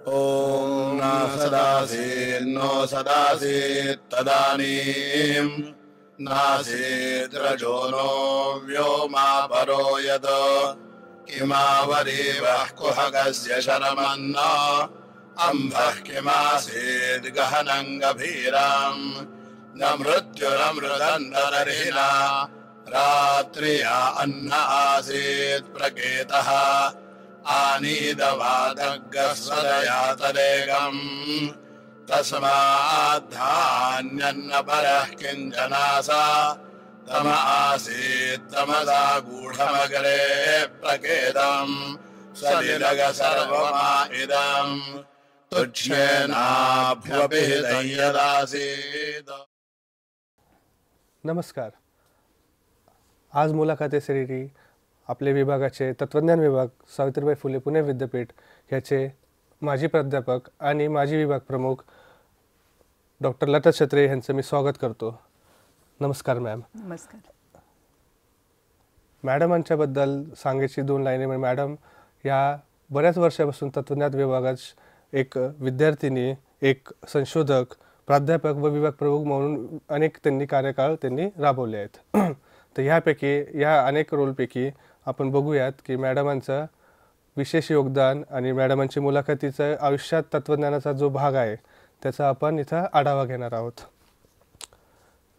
ॐ न सदासीन्नो सदासीत् तदानीं नासीद्रजो नो व्योमा परो यत् किमावरीवः कुहकस्य शरमन्न अम्भः किमासीद् गहनं गभीरम् न मृत्युरमृदन्तरहिना रात्र्या अन्न आसीत् प्रकेतः आनीदवादग्गस्वदया तदेकम् तस्माद्धान्यन्न परः किञ्चनासा तम आसीत् तमसा गूढमग्रे प्रकेतम् सलिलग सर्वमा इदम् तुच्छेनाभ्यभिहितं यदासीत्। नमस्कार। आज मुलाखतीसाठी आपले विभागाचे तत्वज्ञान विभाग सावित्रीबाई फुले पुणे विद्यापीठ याचे माजी प्राध्यापक आणि माजी विभाग प्रमुख डॉक्टर लता छत्रे यांचं मी स्वागत करतो। नमस्कार मॅम। नमस्कार मॅडमांच्याबद्दल सांगायची 2 लाईनी म्हणजे मॅडम या बऱ्याच वर्षापासून तत्वज्ञान विभागात एक विद्यार्थिनी, एक संशोधक, प्राध्यापक व विभाग प्रमुख म्हणून अनेक कार्यकाळ त्यांनी राबवले आहेत। तर ह्यापैकी या अनेक रोलपैकी आपण बघूयात की मॅडमांचं विशेष योगदान आणि मॅडमांची मुलाखतीचा आयुष्यात तत्वज्ञानाचा जो भाग आहे त्याचा आपण इथं आढावा घेणार आहोत।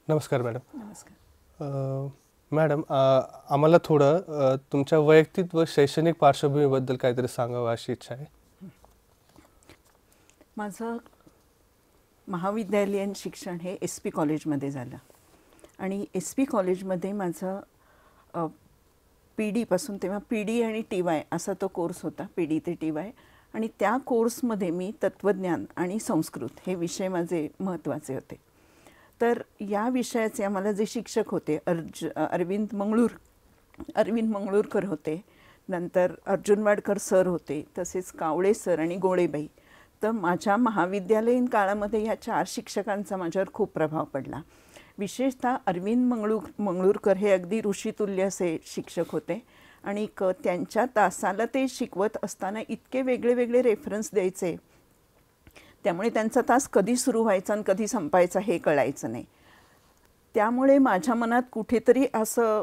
नमस्कार मॅडम। नमस्कार मॅडम, आम्हाला थोडं तुमच्या वैयक्तिक व शैक्षणिक पार्श्वभूमीबद्दल काहीतरी सांगावं अशी इच्छा आहे। माझं महाविद्यालयीन शिक्षण हे SP कॉलेजमध्ये झालं आणि SP कॉलेजमध्ये माझं PD पासून, तेव्हा PD आणि TY असा तो कोर्स होता, PD ते TY, आणि त्या कोर्समध्ये मी तत्वज्ञान आणि संस्कृत हे विषय माझे महत्त्वाचे होते। तर या विषयाचे आम्हाला जे शिक्षक होते अरविंद मंगळूरकर होते, नंतर अर्जुन वाडकर सर होते, तसेच कावळे सर आणि गोळेबाई। तर माझ्या महाविद्यालयीन काळामध्ये या 4 शिक्षकांचा माझ्यावर खूप प्रभाव पडला। विशेषतः अरविंद मंगळूरकर हे अगदी ऋषितुल्य असे शिक्षक होते आणि त्यांच्या तासाला ते शिकवत असताना इतके वेगळे वेगळे रेफरन्स द्यायचे, त्यामुळे त्यांचा तास कधी सुरू व्हायचा आणि कधी संपायचा हे कळायचं नाही। त्यामुळे माझ्या मनात कुठेतरी असं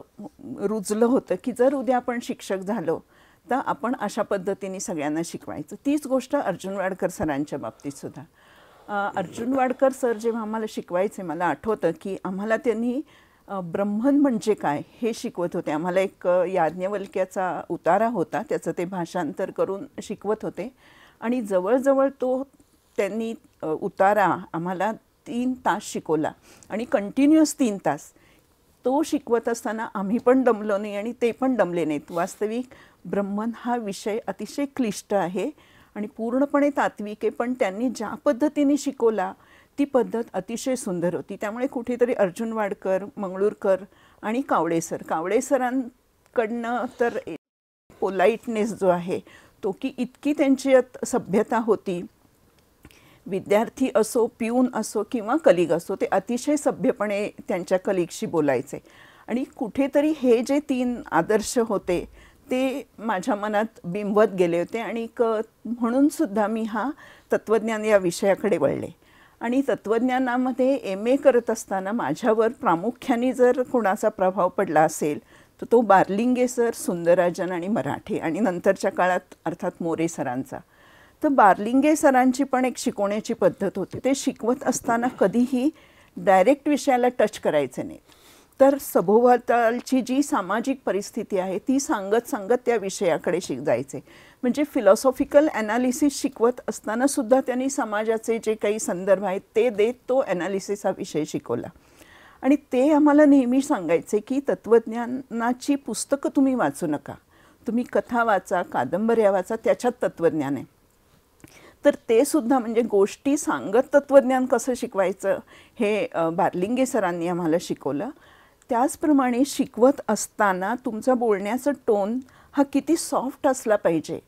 रुजलं होतं की जर उद्या आपण शिक्षक झालो तर आपण अशा पद्धतीने सगळ्यांना शिकवायचं। तीच गोष्ट अर्जुन वाडकर सरांच्या बाबतीत सुद्धा। अर्जुन वाडकर सर जेव्हा आम्हाला शिकवायचे, मला आठवतं की आम्हाला त्यांनी ब्रह्मन म्हणजे काय हे शिकवत होते। आम्हाला एक याज्ञवल्क्याचा उतारा होता, त्याचं ते भाषांतर करून शिकवत होते आणि जवळजवळ त्यांनी उतारा आम्हाला 3 तास शिकवला आणि कंटिन्युअस 3 तास तो शिकवत असताना आम्ही पण दमलो नाही आणि ते पण दमले नाहीत। वास्तविक ब्रह्मन हा विषय अतिशय क्लिष्ट आहे आणि पूर्णपणे तात्विक आहे, पण त्यांनी ज्या पद्धतीने शिकवला ती पद्धत अतिशय सुंदर होती। त्यामुळे कुठेतरी अर्जुन वाडकर, मंगळूरकर आणि कावळे सरांकडनं तर पोलाइटनेस जो आहे तो की इतकी त्यांची सभ्यता होती, विद्यार्थी असो, पिऊन असो किंवा कलिग असो, ते अतिशय सभ्यपणे त्यांच्या कलिगशी बोलायचे आणि कुठेतरी हे जे 3 आदर्श होते ते माझ्या मनात बिंबवत गेले होते आणि म्हणून सुद्धा मी हा तत्वज्ञान या विषयाकडे वळले। आणि तत्वज्ञानामध्ये MA करत असताना माझ्यावर प्रामुख्याने जर कोणाचा प्रभाव पडला असेल तर तो बार्लिंगे सर, सुंदरराजन आणि मराठे आणि नंतरच्या काळात अर्थात मोरे सरांचा। तर बार्लिंगे सरांची पण एक शिकवण्याची पद्धत होती, ते शिकवत असताना कधीही डायरेक्ट विषयाला टच करायचे नाही, तर सभोवतालची जी सामाजिक परिस्थिती आहे ती सांगत त्या विषयाकडे जायचे। म्हणजे फिलॉसॉफिकल ॲनालिसिस शिकवत असताना सुद्धा त्यांनी समाजाचे जे काही संदर्भ आहेत ते देत तो ॲनालिसिस हा विषय शिकवला आणि ते आम्हाला नेहमी सांगायचे की तत्वज्ञानाची पुस्तकं तुम्ही वाचू नका, तुम्ही कथा वाचा, कादंबऱ्या वाचा, त्याच्यात तत्वज्ञान आहे। तर ते सुद्धा म्हणजे गोष्टी सांगत तत्वज्ञान कसं शिकवायचं हे बार्लिंगे सरांनी आम्हाला शिकवलं। त्याचप्रमाणे शिकवत असताना तुमचा बोलण्याचा टोन हा किती सॉफ्ट असला पाहिजे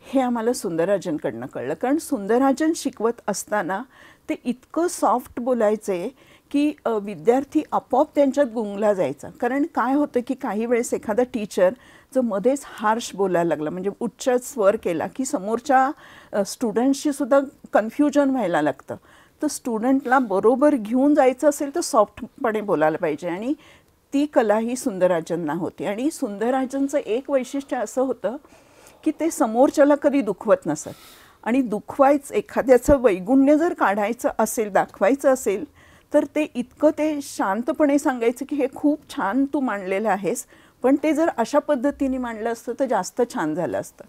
हे आम्हाला सुंदरराजनकडनं कळलं, कारण सुंदरराजन शिकवत असताना ते इतकं सॉफ्ट बोलायचे की विद्यार्थी आपोआप त्यांच्यात गुंगला जायचा. कारण काय होतं की काही वेळेस एखादा टीचर जो मध्येच हार्श बोलायला लागला, म्हणजे उच्च स्वर केला, की समोरच्या स्टुडंट्सशी सुद्धा कन्फ्युजन व्हायला लागतं. तर स्टुडंटला बरोबर घेऊन जायचं असेल तर सॉफ्टपणे बोलायला पाहिजे, आणि ती कला ही सुंदरराजनना होती. आणि सुंदरराजनचं एक वैशिष्ट्य असं होतं की ते समोरच्याला कधी दुखवत नसत, आणि दुखवायचं, एखाद्याचं वैगुण्य जर काढायचं असेल, दाखवायचं असेल, तर ते इतकं ते शांतपणे सांगायचं की हे खूप छान तू मांडलेलं आहेस, पण ते जर अशा पद्धतीने मांडलं असतं तर जास्त छान झालं असतं.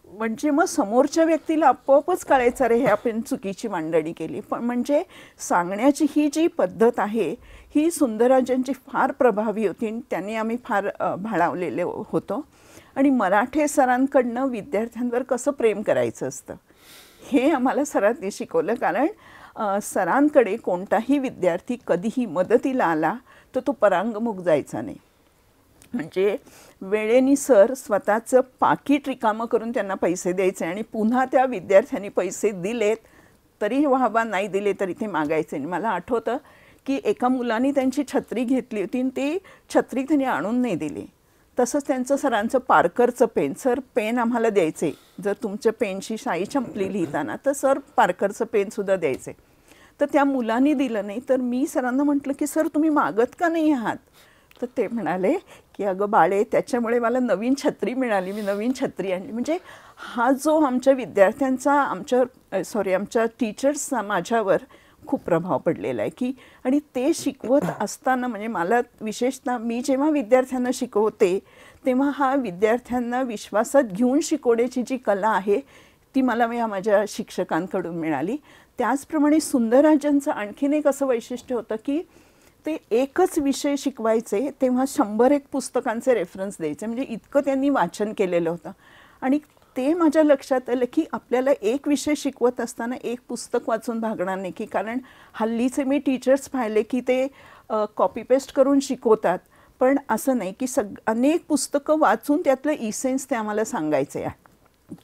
म्हणजे मग समोरच्या व्यक्तीला आपोआपच कळायचं रे हे आपण चुकीची मांडणी केली. पण म्हणजे सांगण्याची ही जी पद्धत आहे ही सुंदरराजनची फार प्रभावी होती, आणि त्यांनी आम्ही फार भाळावलेले होतो. आणि मराठे सरांकडनं विद्यार्थ्यांवर कसं प्रेम करायचं असतं हे आम्हाला सरांनी शिकवलं. कारण सरांकडे कोणताही विद्यार्थी कधीही मदतीला आला तर तो परांगमुख जायचा नाही. म्हणजे वेळेने सर स्वतःचं पाकीट रिकामं करून त्यांना पैसे द्यायचे, आणि पुन्हा त्या विद्यार्थ्यांनी पैसे दिलेत तरी वाहवा, नाही दिले तरी ते मागायचे. आणि मला आठवतं की एका मुलाने त्यांची छत्री घेतली होती आणि ती छत्री त्यांनी आणून नाही दिली. तसंच त्यांचं सरांचं पार्करचं पेन, सर पेन आम्हाला द्यायचे, जर तुमच्या पेनची शाई संपली लिहिताना तर सर पार्करचं पेनसुद्धा द्यायचे. तर त्या मुलांनी दिलं नाही. तर मी सरांना म्हटलं की सर तुम्ही मागत का नाही आहात? तर ते म्हणाले की अगं बाळे, त्याच्यामुळे मला नवीन छत्री मिळाली, मी नवीन छत्री आणली. म्हणजे हा जो आमच्या विद्यार्थ्यांचा आमच्या टीचर्सचा माझ्यावर खूप प्रभाव पडलेला आहे की, आणि ते शिकवत असताना म्हणजे मला विशेषतः मी जेव्हा विद्यार्थ्यांना शिकवते तेव्हा हा विद्यार्थ्यांना विश्वासात घेऊन शिकवण्याची जी कला आहे ती मला या माझ्या शिक्षकांकडून मिळाली. त्याचप्रमाणे सुंदरराजनचं आणखीन एक असं वैशिष्ट्य होतं की ते एकच विषय शिकवायचे तेव्हा 101 पुस्तकांचे रेफरन्स द्यायचे. म्हणजे इतकं त्यांनी वाचन केलेलं होतं. आणि ते माझ्या लक्षात आलं की आपल्याला एक विषय शिकवत असताना एक पुस्तक वाचून भागणार नाही, की कारण हल्लीचे मी टीचर्स पाहिले की ते कॉपी पेस्ट करून शिकवतात, पण असं नाही की अनेक पुस्तकं वाचून त्यातलं इसेन्स ते आम्हाला सांगायचे आहे.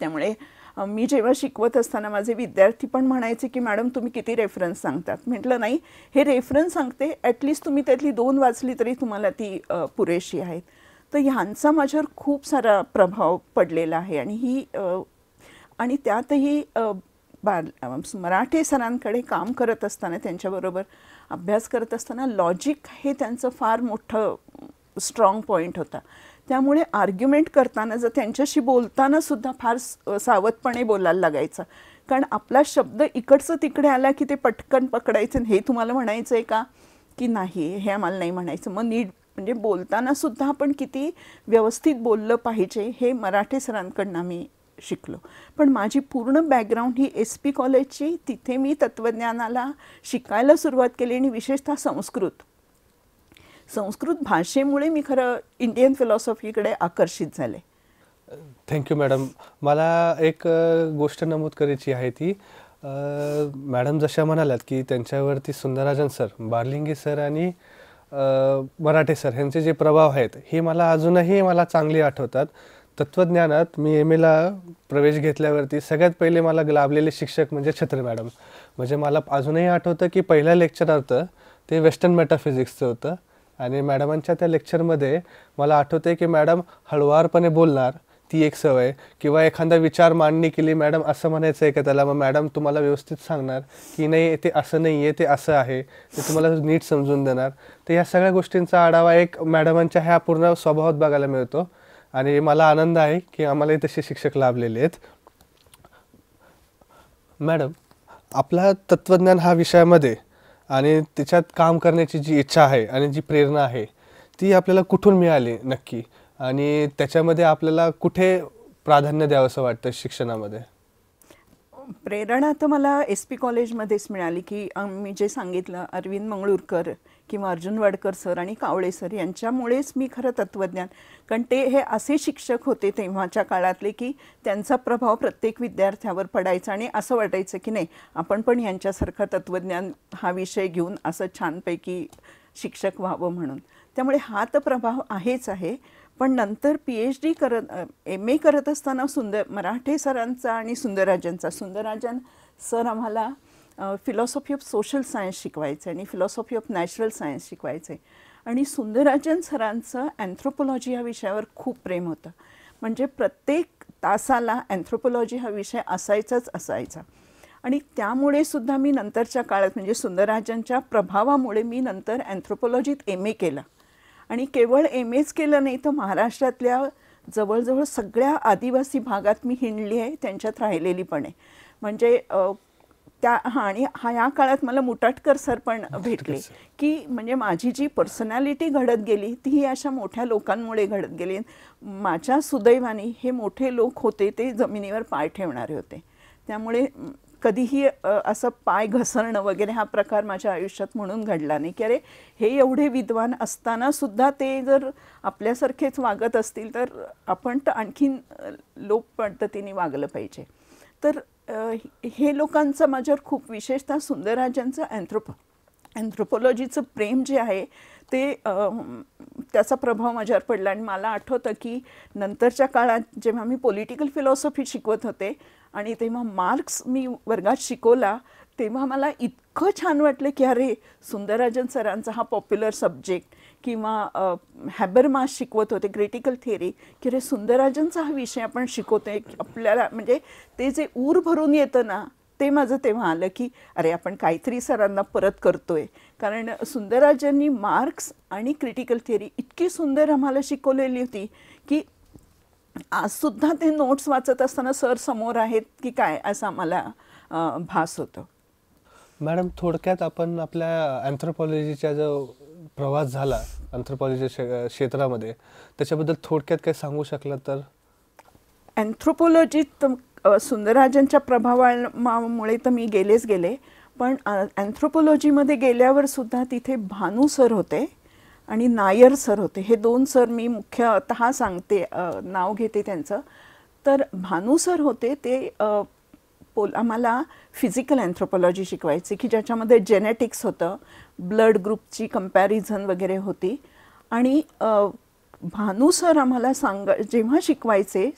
त्यामुळे मी जेव्हा शिकवत असताना माझे विद्यार्थी पण म्हणायचे की मॅडम तुम्ही किती रेफरन्स सांगतात. म्हटलं नाही, हे रेफरन्स सांगते, ॲटलिस्ट तुम्ही त्यातली 2 वाचली तरी तुम्हाला ती पुरेशी आहेत. तर ह्यांचा माझ्यावर खूप सारा प्रभाव पडलेला आहे. आणि त्यातही मराठे सरांकडे काम करत असताना, त्यांच्याबरोबर अभ्यास करत असताना लॉजिक हे त्यांचं फार मोठं स्ट्रॉंग पॉईंट होता. त्यामुळे आर्ग्युमेंट करताना जर त्यांच्याशी बोलताना सुद्धा फार सावधपणे बोलायला लागायचं, कारण आपला शब्द इकडचं तिकडे आला की ते पटकन पकडायचं, हे तुम्हाला म्हणायचं आहे का की नाही, हे आम्हाला नाही म्हणायचं. मग नीट म्हणजे बोलताना सुद्धा आपण किती व्यवस्थित बोललं पाहिजे हे मराठे सरांकडनं मी शिकलो. पण माझी पूर्ण बॅकग्राऊंड ही SP कॉलेजची, तिथे मी तत्त्वज्ञानाला शिकायला सुरुवात केली, आणि विशेषतः संस्कृत भाषेमुळे मी खरं इंडियन फिलॉसॉफीकडे आकर्षित झाले. Thank you madam. मला एक गोष्ट नमूद करायची आहे ती, मॅडम जशा म्हणाल्यात की त्यांच्यावरती सुंदरराजन सर, बारलिंगे सर आणि मराठे सर ह्यांचे जे प्रभाव आहेत हे मला अजूनही चांगले आठवतात. तत्त्वज्ञानात मी MA ला प्रवेश घेतल्यावरती सगळ्यात पहिले मला लाभलेले शिक्षक म्हणजे छत्रे मॅडम. म्हणजे मला अजूनही आठवतं की पहिलं लेक्चर होतं ते वेस्टर्न मेटाफिजिक्सचं होतं, आणि मॅडमांच्या त्या लेक्चरमध्ये मला आठवतं की मॅडम हळुवारपणे बोलणार, ती एक सवय, किंवा एखादा विचार मांडणी केली मॅडम असं म्हणायचं आहे का त्याला, मग मॅडम तुम्हाला व्यवस्थित सांगणार की नाही ते असं नाही आहे, ते असं आहे, ते तुम्हाला नीट समजून देणार. तर ह्या सगळ्या गोष्टींचा आढावा एक मॅडमांच्या ह्या पूर्ण स्वभावात बघायला मिळतो, आणि मला आनंद आहे की आम्हालाही तसे शिक्षक लाभलेले आहेत. मॅडम, आपला तत्त्वज्ञान हा विषयामध्ये आणि त्याच्यात काम करण्याची जी इच्छा आहे आणि जी प्रेरणा आहे ती आपल्याला कुठून मिळाली नक्की, आणि त्याच्यामध्ये आपल्याला कुठे प्राधान्य द्यावंसं वाटतं शिक्षणामध्ये? प्रेरणा तर मला SP कॉलेजमध्येच मिळाली की मी जे सांगितलं, अरविंद मंगळूरकर किंवा अर्जुन वाडकर सर आणि कावळे सर यांच्यामुळेच मी खरं तत्त्वज्ञान, कारण ते हे असे शिक्षक होते तेव्हाच्या काळातले की त्यांचा प्रभाव प्रत्येक विद्यार्थ्यावर पडायचा, आणि असं वाटायचं की नाही आपण पण यांच्यासारखा तत्त्वज्ञान हा विषय घेऊन असं छानपैकी शिक्षक व्हावं म्हणून. त्यामुळे हा तर प्रभाव आहेच आहे. पण नंतर PhD MA करत असताना मराठे सरांचा आणि सुंदरराजन सर आम्हाला फिलॉसॉफी ऑफ सोशल सायन्स शिकवायचे आणि फिलॉसॉफी ऑफ नॅचरल सायन्स शिकवायचे. आणि सुंदरराजन सरांचं अँथ्रोपोलॉजी ह्या विषयावर खूप प्रेम होतं. म्हणजे प्रत्येक तासाला अँथ्रोपोलॉजी हा विषय असायचाच असायचा. आणि त्यामुळे सुद्धा मी नंतरच्या काळात म्हणजे सुंदरराजांच्या प्रभावामुळे मी नंतर अँथ्रोपोलॉजीत MA केलं. आणि केवळ MAच केलं नाही तर महाराष्ट्रातल्या जवळजवळ सगळ्या आदिवासी भागात मी हिंडली आहे, त्यांच्यात राहिलेली पण आहे. म्हणजे आणि या काळात मला मुटाटकर सर पण भेटले की म्हणजे माझी जी पर्सनॅलिटी घडत गेली ती ही अशा मोठ्या लोकांमुळे घडत गेली. माझ्या सुदैवाने हे मोठे लोक होते ते जमिनीवर पाय ठेवणारे होते. त्यामुळे कधीही असं पाय घसरणं वगैरे हा प्रकार माझ्या आयुष्यात म्हणून घडला नाही की अरे हे एवढे विद्वान असताना सुद्धा ते जर आपल्यासारखेच वागत असतील तर आपण तर आणखीन लोक पद्धतीने वागलं पाहिजे. तर हे लोकांचं माझ्यावर खूप विशेषतः सुंदरराजांचं अँथ्रोपोलॉजीचं प्रेम जे आहे ते त्याचा प्रभाव माझ्यावर पडला. आणि मला आठवतं की नंतरच्या काळात जेव्हा मी पॉलिटिकल फिलॉसॉफी शिकवत होते आणि तेव्हा मार्क्स मी वर्गात शिकवला तेव्हा मला इतकं छान वाटलं की अरे सुंदरराजन सरांचा हा पॉप्युलर सब्जेक्ट किंवा हॅबरमास शिकवत होते क्रिटिकल थिअरी की अरे सुंदरराजनचा हा विषय आपण शिकवतोय. आपल्याला म्हणजे ते जे ऊर भरून येतं ना ते माझं तेव्हा आलं की अरे आपण काहीतरी सरांना परत करतोय. कारण सुंदरराजांनी मार्क्स आणि क्रिटिकल थिअरी इतकी सुंदर आम्हाला शिकवलेली होती की आजसुद्धा ते नोट्स वाचत असताना सर समोर आहेत की काय असं आम्हाला भास होतं. मॅडम थोडक्यात आपण आपल्या अँथ्रोपॉलॉजीचा जो प्रवास झाला अँथ्रोपॉलॉजीच्या क्षेत्रामध्ये त्याच्याबद्दल थोडक्यात काय सांगू शकला तर? अँथ्रोपोलॉजीत सुंदरराजांच्या प्रभावामुळे तर मी गेले पण अँथ्रोपोलॉजीमध्ये गेल्यावर सुद्धा तिथे भानू सर होते आणि नायर सर होते. हे 2 सर मी मुख्यतः सांगते, नाव घेते त्यांचं. तर भानू सर होते ते आम्हाला फिजिकल अँथ्रोपोलॉजी शिकवायचे की ज्याच्यामध्ये जेनेटिक्स होतं, ब्लड ग्रुपची कंपॅरिझन वगैरे होती. आणि भानू सर आम्हाला जेव्हा शिकवायचे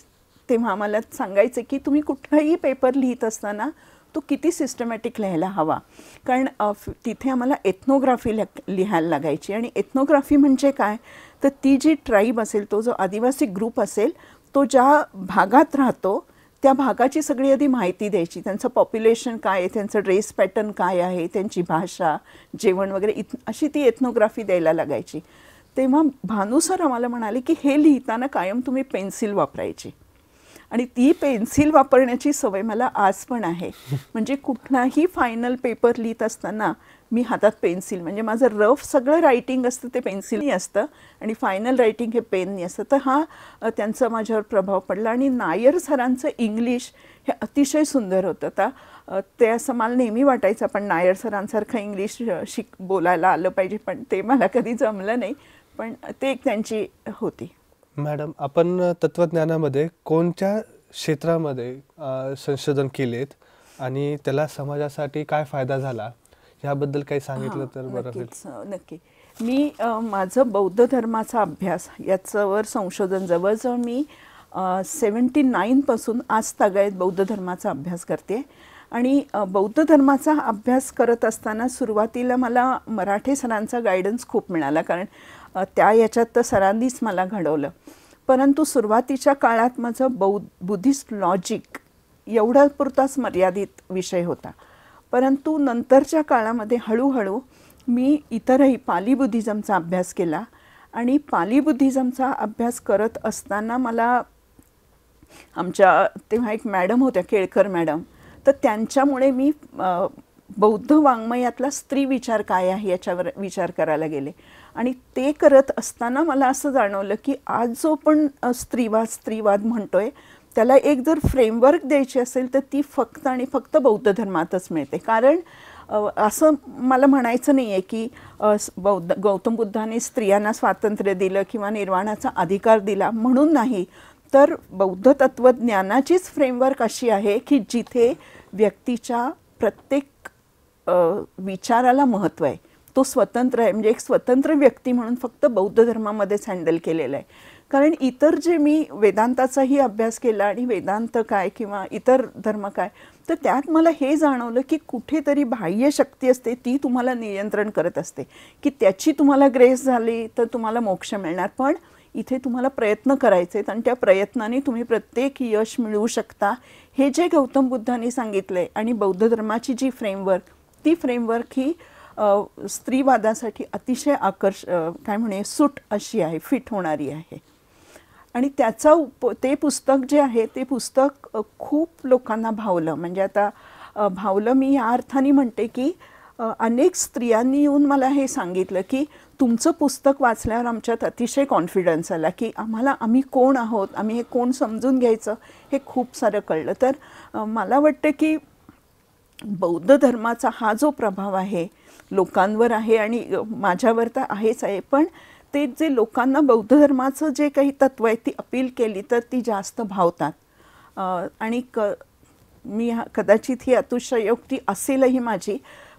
तेव्हा आम्हाला सांगायचे की तुम्ही कुठलाही पेपर लिहित असताना तो किती सिस्टमॅटिक लिहायला हवा. कारण तिथे आम्हाला एथनोग्राफी लिहायला लागायची. आणि एथनोग्राफी म्हणजे काय तर ती जी ट्राईब असेल, तो जो आदिवासी ग्रुप असेल, तो ज्या भागात राहतो त्या भागाची सगळी आधी माहिती द्यायची. त्यांचं पॉप्युलेशन काय आहे, त्यांचं ड्रेस पॅटर्न काय आहे, त्यांची भाषा, जेवण वगैरे अशी ती एथनोग्राफी द्यायला लागायची. तेव्हा भानू सर आम्हाला म्हणाले की हे लिहिताना कायम तुम्ही पेन्सिल वापरायची. आणि ती पेन्सिल वापरण्याची सवय मला आज पण आहे. म्हणजे कुठलाही फायनल पेपर लिहित असताना मी हातात पेन्सिल, म्हणजे माझं रफ सगळं रायटिंग असतं ते पेन्सिलनी असतं आणि फायनल रायटिंग हे पेननी असतं. तर हा त्यांचा माझ्यावर प्रभाव पडला. आणि नायर सरांचं इंग्लिश हे अतिशय सुंदर होतं. आता ते असं मला नेहमी वाटायचं पण नायर सरांसारखं इंग्लिश बोलायला आलं पाहिजे, पण ते मला कधी जमलं नाही. पण ते एक त्यांची होती. मॅडम आपण तत्त्वज्ञानामध्ये कोणत्या क्षेत्रामध्ये संशोधन केलेत आणि त्याला समाजासाठी काय फायदा झाला याबद्दल काही सांगितलं तर बरं होईल. नक्की. मी माझं बौद्ध धर्माचा अभ्यास याच्यावर संशोधन जवळजवळ मी 79 पासून आज तागायत बौद्ध धर्माचा अभ्यास करते. आणि बौद्ध धर्माचा अभ्यास करत असताना सुरुवातीला मला मराठे सरांचा गायडन्स खूप मिळाला, कारण त्या याच्यात तर सरांनीच मला घडवलं. परंतु सुरुवातीच्या काळात माझं बुद्धिस्ट लॉजिक एवढा पुरताच मर्यादित विषय होता. परंतु नंतरच्या काळामध्ये हळूहळू मी इतरही पाली बुद्धिझमचा अभ्यास केला. आणि पाली बुद्धिझमचा अभ्यास करत असताना मला आमच्या तेव्हा एक मॅडम होत्या, केळकर मॅडम, तर त्यांच्यामुळे मी बौद्ध वाङ्मयातला स्त्री विचार काय आहे याच्यावर विचार करायला गेले. आणि ते करत असताना मला असं जाणवलं की आज जो आपण स्त्रीवाद म्हणतोय त्याला एक जर फ्रेमवर्क द्यायची असेल तर ती फक्त आणि फक्त बौद्ध धर्मातच मिळते. कारण असं मला म्हणायचं नाही आहे की गौतम बुद्धाने स्त्रियांना स्वातंत्र्य दिलं किंवा निर्वाणाचा अधिकार दिला म्हणून नाही, तर बौद्ध तत्त्वज्ञानाचीच फ्रेमवर्क अशी आहे की जिथे व्यक्तीच्या प्रत्येक विचाराला महत्त्व आहे, तो स्वतंत्र आहे. म्हणजे एक स्वतंत्र व्यक्ती म्हणून फक्त बौद्ध धर्मामध्येच हँडल केलेला आहे. कारण इतर जे मी वेदांताचाही अभ्यास केला आणि वेदांत काय किंवा इतर धर्म काय, तर त्यात मला हे जाणवलं की कुठेतरी बाह्य शक्ती असते ती तुम्हाला नियंत्रण करत असते, की त्याची तुम्हाला ग्रेस झाली तर तुम्हाला मोक्ष मिळणार. पण इथे तुम्हाला प्रयत्न करायचे आणि त्या प्रयत्नाने तुम्ही प्रत्येक यश मिळवू शकता. हे जे गौतम बुद्धांनी सांगितलंय आणि बौद्ध धर्माची जी फ्रेमवर्क, ती फ्रेमवर्क ही स्त्रीवादासाठी अतिशय काय म्हणे सूट अशी आहे, फिट होणारी आहे. आणि ते पुस्तक जे आहे ते पुस्तक खूप लोकांना भावलं. म्हणजे आता भावलं मी या अर्थाने म्हणते की अनेक स्त्रियांनी येऊन मला हे सांगितलं की तुमचं पुस्तक वाचल्यावर आमच्यात अतिशय कॉन्फिडन्स आला की आम्ही कोण आहोत, आम्ही हे कोण समजून घ्यायचं हे खूप सारं कळलं. तर मला वाटतं की बौद्ध धर्माचा हा जो प्रभाव आहे लोकांवर आहे आणि माझ्यावर तर आहेच आहे, पण ते जे लोकांना बौद्ध धर्माचं जे काही तत्व आहे ती अपील केली तर ती जास्त भावतात. आणि मी कदाचित ही अतिशयोक्ती असेलही माझी,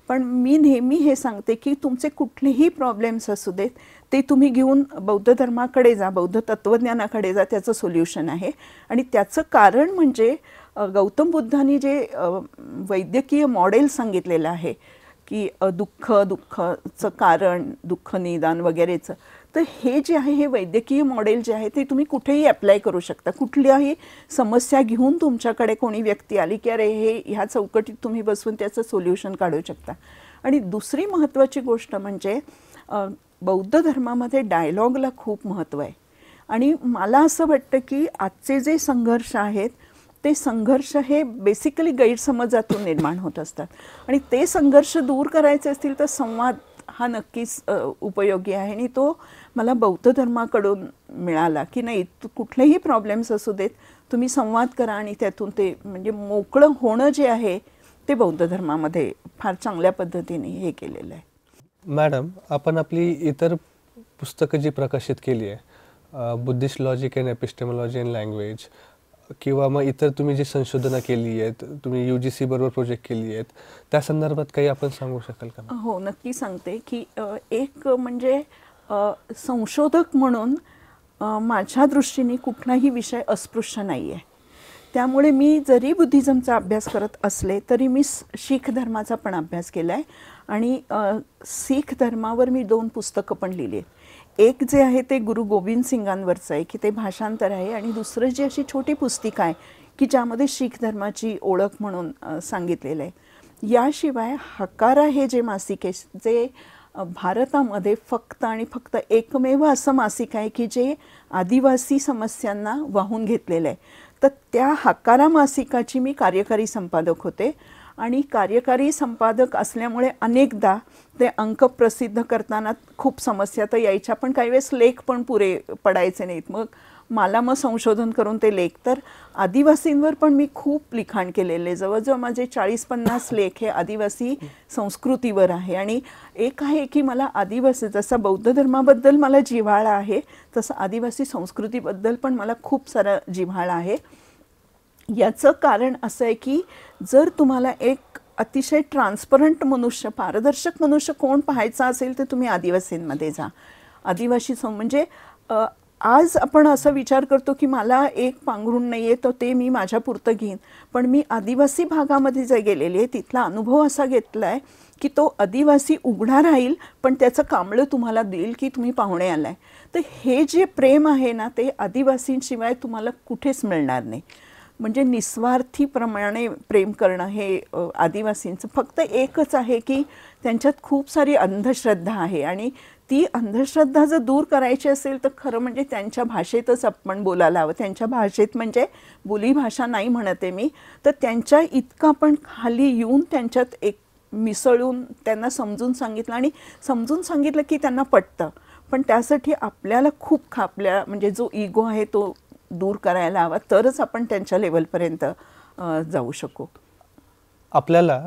पण मी नेहमी हे सांगते की तुमचे कुठलेही प्रॉब्लेम्स असू देत ते तुम्ही घेऊन बौद्ध धर्माकडे जा, बौद्ध तत्त्वज्ञानाकडे जा, त्याचं सोल्युशन आहे. आणि त्याचं कारण म्हणजे गौतम बुद्धांनी जे वैद्यकीय मॉडेल सांगितलेलं आहे की दुःखाचं कारण, दुःख निदान वगैरेचं, तर हे जे आहे हे वैद्यकीय मॉडेल जे आहे ते तुम्ही कुठेही अप्लाय करू शकता. कुठल्याही समस्या घेऊन तुमच्याकडे कोणी व्यक्ती आली की अरे ह्या चौकटीत तुम्ही बसून त्याचं सोल्युशन काढू शकता. आणि दुसरी महत्त्वाची गोष्ट म्हणजे बौद्ध धर्मामध्ये डायलॉगला खूप महत्त्व आहे. आणि मला असं वाटतं की आजचे जे संघर्ष आहेत ते संघर्ष हे बेसिकली गैरसमजातून निर्माण होत असतात. आणि ते संघर्ष दूर करायचे असतील तर संवाद हा नक्कीच उपयोगी आहे. आणि तो मला बौद्ध धर्माकडून मिळाला की नाही, कुठलेही प्रॉब्लेम्स असू देत तुम्ही संवाद करा आणि त्यातून ते म्हणजे मोकळं होणं जे आहे ते बौद्ध धर्मामध्ये फार चांगल्या पद्धतीने हे केलेलं आहे. मॅडम, आपण आपली इतर पुस्तकं जी प्रकाशित केली आहे, Buddhist logic and epistemology and language, किंवा मग इतर तुम्ही जी संशोधनं केली आहेत, तुम्ही UGC बरोबर प्रोजेक्ट केली आहेत, त्या संदर्भात काही आपण सांगू शकाल का? हो, नक्की सांगते की एक म्हणजे संशोधक म्हणून माझ्या दृष्टीने कुठलाही विषय अस्पृश्य नाही आहे. त्यामुळे मी जरी बुद्धिझमचा अभ्यास करत असले तरी मी शीख धर्माचा पण अभ्यास केला आहे. आणि शीख धर्मावर मी 2 पुस्तकं पण लिहिली आहेत. एक जे आहे ते गुरु गोविंद सिंगांवरचं आहे की ते भाषांतर आहे, आणि दुसरं जी अशी छोटी पुस्तिका आहे की ज्यामध्ये शीख धर्माची ओळख म्हणून सांगितलेलं आहे. याशिवाय हकारा हे जे मासिक आहे जे भारतामध्ये फक्त आणि फक्त एकमेव असं मासिक आहे की जे आदिवासी समस्यांना वाहून घेतलेलं आहे. तर त्या हकारा मासिकाची मी कार्यकारी संपादक होते. आणि कार्यकारी संपादक असल्यामुळे अनेकदा ते अंक प्रसिद्ध करताना खूप समस्या तर यायच्या, पण काही वेळेस लेख पण पुरे पडायचे नाहीत. मग संशोधन करून ते लेख, तर आदिवासींवर पण मी खूप लिखाण केलेले. जवळजवळ माझे 40-50 लेख हे आदिवासी संस्कृतीवर आहे. आणि एक आहे की मला आदिवासी, जसं बौद्ध धर्माबद्दल मला जिव्हाळा आहे तसं आदिवासी संस्कृतीबद्दल पण मला खूप सारा जिव्हाळा आहे. याचं कारण असं आहे की जर तुम्हाला एक अतिशय ट्रान्सपरंट मनुष्य, पारदर्शक मनुष्य कोण पाहायचा असेल तर तुम्ही आदिवासींमध्ये जा. आदिवासी म्हणजे आज आपण असा विचार करतो की मला एक पांघरूण नाही आहे तर ते मी माझ्यापुरतं घेईन, पण मी आदिवासी भागामध्ये जे गेलेली आहे तिथला अनुभव असा घेतला आहे की तो आदिवासी उघडा राहील पण त्याचं कांबळं तुम्हाला देईल की तुम्ही पाहुणे आलाय. तर हे जे प्रेम आहे ना ते आदिवासींशिवाय तुम्हाला कुठेच मिळणार नाही. म्हणजे निस्वार्थीप्रमाणे प्रेम करणं हे आदिवासींचं फक्त एकच आहे की त्यांच्यात खूप सारी अंधश्रद्धा आहे. आणि ती अंधश्रद्धा जर दूर करायची असेल तर खरं म्हणजे त्यांच्या भाषेतच आपण बोलायला हवं. त्यांच्या भाषेत म्हणजे बोलीभाषा नाही म्हणते मी, तर त्यांच्या इतकं आपण खाली येऊन त्यांच्यात एक मिसळून त्यांना समजून सांगितलं, आणि समजून सांगितलं की त्यांना पटतं. पण त्यासाठी आपल्याला खूप आपल्या म्हणजे जो इगो आहे तो दूर करायला हवा, तरच आपण त्यांच्या लेवलपर्यंत जाऊ शकू. आपल्याला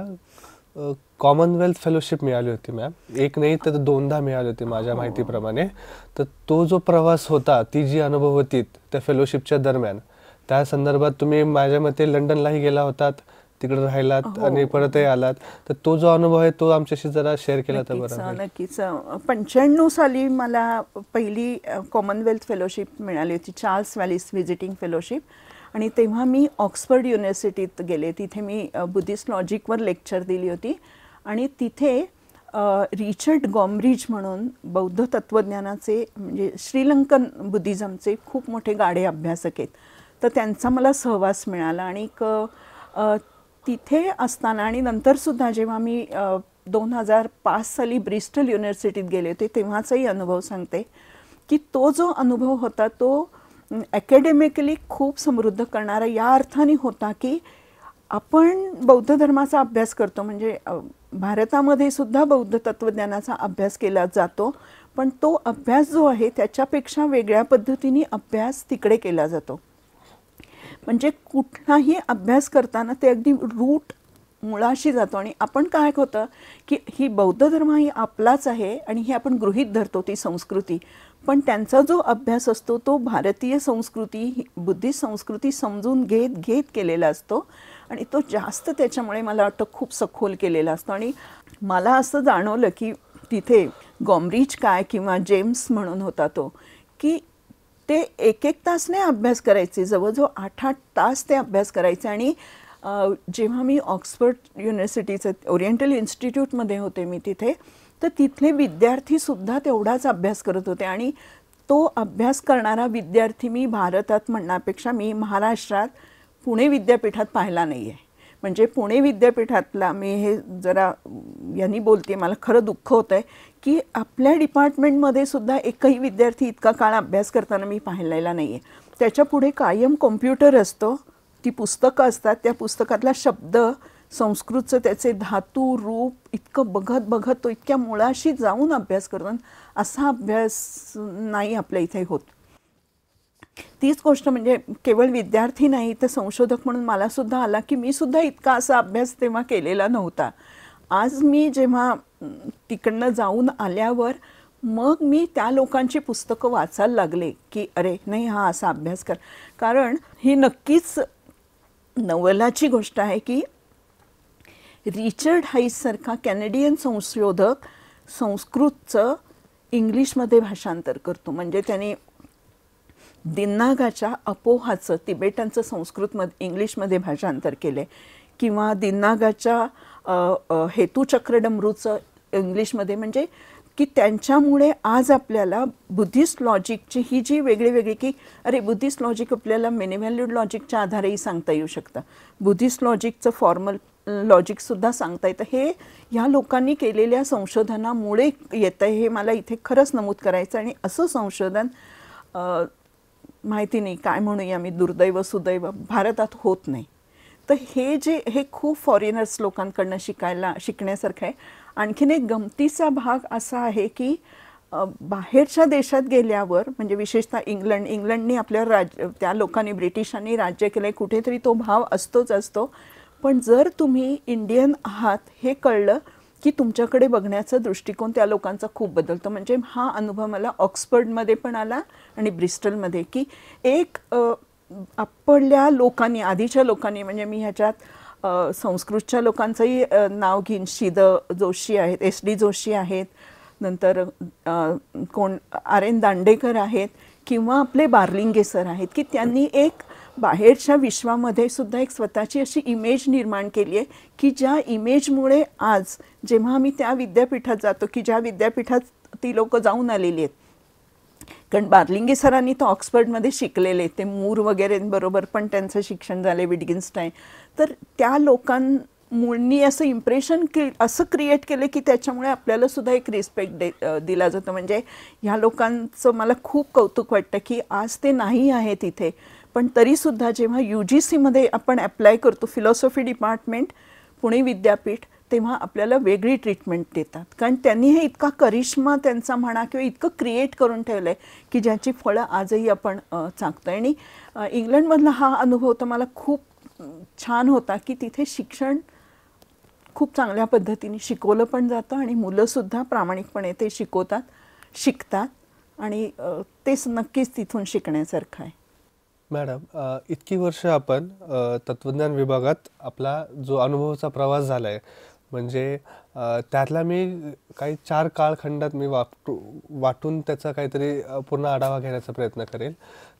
कॉमनवेल्थ फेलोशिप मिळाली होती मॅम, एक नाही तर 2दा मिळाली होती माझ्या माहितीप्रमाणे. तर तो जो प्रवास होता, ती जी अनुभव होती त्या फेलोशिपच्या दरम्यान, त्या संदर्भात तुम्ही माझ्या मते लंडनलाही गेला होतात, तिकडे राहिलात आणि परतही आलात, तर तो जो अनुभव आहे तो आमच्याशी जरा शेअर केला तर बरं होईल. नक्कीच. 95 साली मला पहिली कॉमनवेल्थ फेलोशिप मिळाली होती, चार्ल्स वॅलिस व्हिजिटिंग फेलोशिप. आणि तेव्हा मी ऑक्सफर्ड युनिव्हर्सिटीत गेले. तिथे मी बुद्धिस्ट लॉजिकवर लेक्चर दिली होती. आणि तिथे रिचर्ड गॉमब्रिज म्हणून बौद्ध तत्त्वज्ञानाचे म्हणजे श्रीलंकन बुद्धिझमचे खूप मोठे गाढे अभ्यासक आहेत, तर त्यांचा मला सहवास मिळाला. आणि तिथे असताना आणि नंतरसुद्धा जेव्हा मी 2005 साली ब्रिस्टल युनिव्हर्सिटीत गेले होते तेव्हाचाही अनुभव सांगते की तो जो अनुभव होता तो अकॅडमिकली खूप समृद्ध करणारा या अर्थाने होता की आपण बौद्ध धर्माचा अभ्यास करतो, म्हणजे भारतामध्ये सुद्धा बौद्ध तत्त्वज्ञानाचा अभ्यास केला जातो, पण तो अभ्यास जो आहे त्याच्यापेक्षा वेगळ्या पद्धतीने अभ्यास तिकडे केला जातो. म्हणजे कुठलाही अभ्यास करताना ते अगदी रूट मुळाशी जातो. आणि आपण काय होतं की ही बौद्ध धर्म ही आपलाच आहे आणि ही आपण गृहीत धरतो ती संस्कृती, पण त्यांचा जो अभ्यास असतो तो भारतीय संस्कृती बुद्धिस्ट संस्कृती समजून घेत केलेला असतो. आणि तो जास्त त्याच्यामुळे मला वाटतं खूप सखोल केलेला असतो. आणि मला असं जाणवलं की तिथे गॉमब्रिज काय किंवा जेम्स म्हणून होता तो, की ते एक तासने अभ्यास करायचे, जवळजवळ 8 तास ते अभ्यास करायचे. आणि जेव्हा मी ऑक्सफर्ड युनिव्हर्सिटीचं ओरिएंटल इन्स्टिट्यूटमध्ये होते मी तिथे, तर तिथले विद्यार्थीसुद्धा तेवढाच अभ्यास करत होते. आणि तो अभ्यास करणारा विद्यार्थी मी भारतात म्हणण्यापेक्षा मी महाराष्ट्रात पुणे विद्यापीठात पाहिला नाही आहे. म्हणजे पुणे विद्यापीठातला मी हे जरा यांनी बोलते, मला खरं दुःख होतं आहे की आपल्या डिपार्टमेंटमध्ये सुद्धा एकही विद्यार्थी इतका काळ अभ्यास करताना मी पाहिलेला नाही आहे. त्याच्या पुढे कायम कॉम्प्युटर असतो, ती पुस्तकं असतात, त्या पुस्तकातला शब्द संस्कृतचं त्याचे धातू रूप इतकं बघत तो इतक्या मुळाशी जाऊन अभ्यास करतो. असा अभ्यास नाही आपल्या इथे होत. तीच गोष्ट म्हणजे केवळ विद्यार्थी नाही तर संशोधक म्हणून मला सुद्धा आला की मी सुद्धा इतका असा अभ्यास तेव्हा केलेला नव्हता. आज मी जेव्हा तिकडनं जाऊन आल्यावर मग मी त्या लोकांची पुस्तकं वाचायला लागले की अरे नाही हा असा अभ्यास कर. कारण ही नक्कीच नवलाची गोष्ट आहे की रिचर्ड हाईससारखा कॅनेडियन संशोधक संस्कृतचं इंग्लिशमध्ये भाषांतर करतो. म्हणजे त्याने दिन्नागाच्या अपोहाचं तिबेटांचं संस्कृतमध्ये इंग्लिशमध्ये भाषांतर केले, किंवा दिन्नागाच्या हेतुचक्रडमरूचं इंग्लिशमध्ये. म्हणजे की त्यांच्यामुळे आज आपल्याला बुद्धिस्ट लॉजिकची ही जी वेगळी की अरे बुद्धिस्ट लॉजिक आपल्याला मिनी व्हॅल्यूड लॉजिकच्या आधारेही सांगता येऊ शकतं, बुद्धिस्ट लॉजिकचं फॉर्मल लॉजिकसुद्धा सांगता येतं. हे ह्या लोकांनी केलेल्या संशोधनामुळे येतं हे मला इथे खरंच नमूद करायचं. आणि असं संशोधन माहिती नाही काय म्हणूया मी, दुर्दैव सुदैव भारतात होत नाही. तर हे खूप फॉरेनर्स लोकांकडनं शिकण्यासारखं आहे. आणखीन एक गमतीचा भाग असा आहे की बाहेरच्या देशात गेल्यावर म्हणजे विशेषतः इंग्लंडने आपल्या त्या लोकांनी ब्रिटिशांनी राज्य केलं आहे, कुठेतरी तो भाव असतोच असतो. पण जर तुम्ही इंडियन आहात हे कळलं की तुमच्याकडे बघण्याचा दृष्टिकोन त्या लोकांचा खूप बदलतो. म्हणजे हा अनुभव मला ऑक्सफर्डमध्ये पण आला आणि ब्रिस्टलमध्ये, की एक आपल्या लोकांनी आधीच्या लोकांनी म्हणजे मी ह्याच्यात संस्कृतच्या लोकांचंही नाव घेईन, श्रीद जोशी आहेत, SD जोशी आहेत, नंतर RN दांडेकर आहेत, किंवा आपले बार्लिंगे सर आहेत, की त्यांनी एक बाहेरच्या विश्वामध्ये सुद्धा एक स्वतःची अशी इमेज निर्माण केली आहे की ज्या इमेजमुळे आज जेव्हा आम्ही त्या विद्यापीठात जातो की ज्या विद्यापीठात ती लोक जाऊन आलेली आहेत, कारण बार्लिंगे सरांनी तर ऑक्सफर्डमध्ये शिकलेले, ते मूर वगैरेंबरोबर पण त्यांचं शिक्षण झाले, विटगिन्स्टाईन. तर त्या लोकांनी असं इम्प्रेशन असं क्रिएट केलं की त्याच्यामुळे आपल्याला सुद्धा एक रिस्पेक्ट दिला जातो. म्हणजे ह्या लोकांचं मला खूप कौतुक वाटतं की आज ते नाही आहे तिथे, पण तरीसुद्धा जेव्हा UGCमध्ये आपण अप्लाय करतो फिलॉसॉफी डिपार्टमेंट पुणे विद्यापीठ, तेव्हा आपल्याला वेगळी ट्रीटमेंट देतात. कारण त्यांनी हे इतका करिश्मा त्यांचा म्हणा किंवा इतकं क्रिएट करून ठेवलं आहे की ज्याची फळं आजही आपण चाखतो. आणि इंग्लंडमधला हा अनुभव तर मला खूप छान होता की तिथे शिक्षण खूप चांगल्या पद्धतीने शिकवलं पण जातं आणि मुलंसुद्धा प्रामाणिकपणे ते शिकतात आणि तेच नक्कीच तिथून शिकण्यासारखं आहे. मॅडम, इतकी वर्ष आपण तत्वज्ञान विभागात आपला जो अनुभवाचा प्रवास झाला आहे, म्हणजे त्यातला मी काही 4 कालखंडात मी वाटून त्याचा काहीतरी पूर्ण आढावा घेण्याचा प्रयत्न करेल.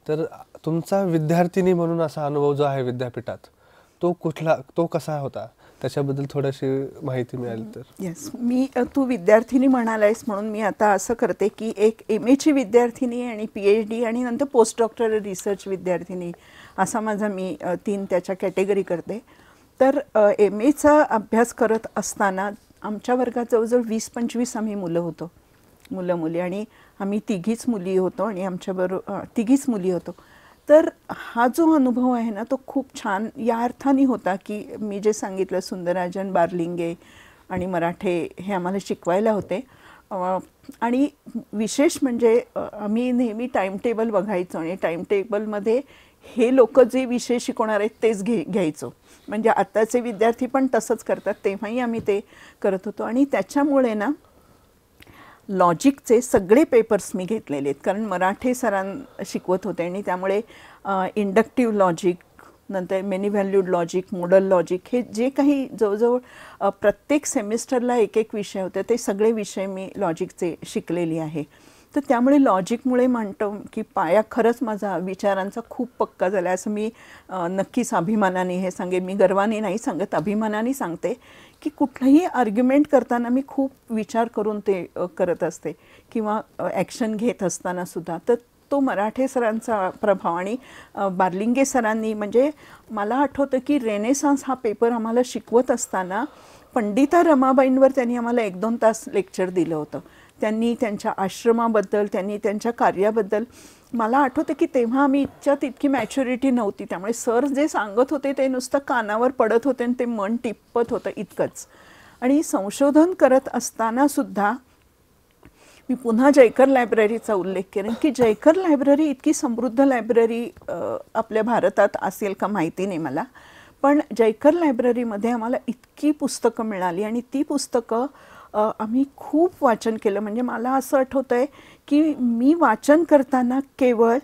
तर तुमचा विद्यार्थिनी म्हणून असा अनुभव जो आहे विद्यापीठात, तो कसा होता? त्याच्याबद्दल थोडीशी माहिती मिळाली तर. येस, तू विद्यार्थिनी म्हणालायस म्हणून मी आता असं करते की एक MA विद्यार्थिनी आणि PhD आणि नंतर पोस्ट डॉक्टरल रिसर्च विद्यार्थिनी असा माझा मी 3 त्याच्या कॅटेगरी करते. तर MAचा अभ्यास करत असताना आमच्या वर्गात जवळजवळ 20-25 आम्ही मुलं मुली आणि आम्ही तिघीच मुली होतो आणि आमच्याबरोबर तिघीच मुली होतो. तर हा जो अनुभव आहे ना तो खूप छान या अर्थाने होता की मी जे सांगितलं सुंदरराजन, बार्लिंगे आणि मराठे हे आम्हाला शिकवायला होते. आणि विशेष म्हणजे आम्ही नेहमी टाईमटेबल बघायचो आणि टाईमटेबलमध्ये हे लोक जे विषय शिकवणार आहेत तेच घ्यायचो. म्हणजे आत्ताचे विद्यार्थी पण तसंच करतात, तेव्हाही आम्ही ते करत होतो. आणि त्याच्यामुळे ना लॉजिकचे सगळे पेपर्स मी घेतलेले आहेत, कारण मराठे सरांना शिकवत होते आणि त्यामुळे इंडक्टिव्ह लॉजिक, नंतर मेनी व्हॅल्यूड लॉजिक, मोडल लॉजिक, हे जे काही जवळजवळ प्रत्येक सेमिस्टरला एक विषय होते ते सगळे विषय मी लॉजिकचे शिकलेली आहे. तर त्यामुळे लॉजिकमुळे म्हणतो की पाया खरंच माझा विचारांचा खूप पक्का झाला असं मी नक्कीच अभिमानाने हे सांगेन. मी गर्वाने नाही सांगत, अभिमानाने सांगते की कुठलंही आर्ग्युमेंट करताना मी खूप विचार करून ते करत असते किंवा ॲक्शन घेत असताना सुद्धा. तर तो मराठे सरांचा प्रभाव आणि बार्लिंगे सरांनी, म्हणजे मला आठवतं की रेनेसान्स हा पेपर आम्हाला शिकवत असताना पंडिता रमाबाईंवर त्यांनी आम्हाला 1-2 तास लेक्चर दिलं होतं. त्यांनी त्यांच्या आश्रमाबद्दल, त्यांनी त्यांच्या कार्याबद्दल, मला आठवतं की तेव्हा आम्ही इतकी मॅच्युरिटी नव्हती, त्यामुळे सर जे सांगत होते ते नुसतं कानावर पडत होते आणि ते मन टिप्पत होतं इतकंच. आणि संशोधन करत असताना सुद्धा मी पुन्हा जयकर लायब्ररीचा उल्लेख करेन की जयकर लायब्ररी इतकी समृद्ध लायब्ररी आपल्या भारतात असेल का माहिती नाही मला, पण जयकर लायब्ररीमध्ये आम्हाला इतकी पुस्तकं मिळाली आणि ती पुस्तकं आम्ही खूप वाचन केलं. म्हणजे मला असं आठवतं आहे की मी वाचन करताना केवळ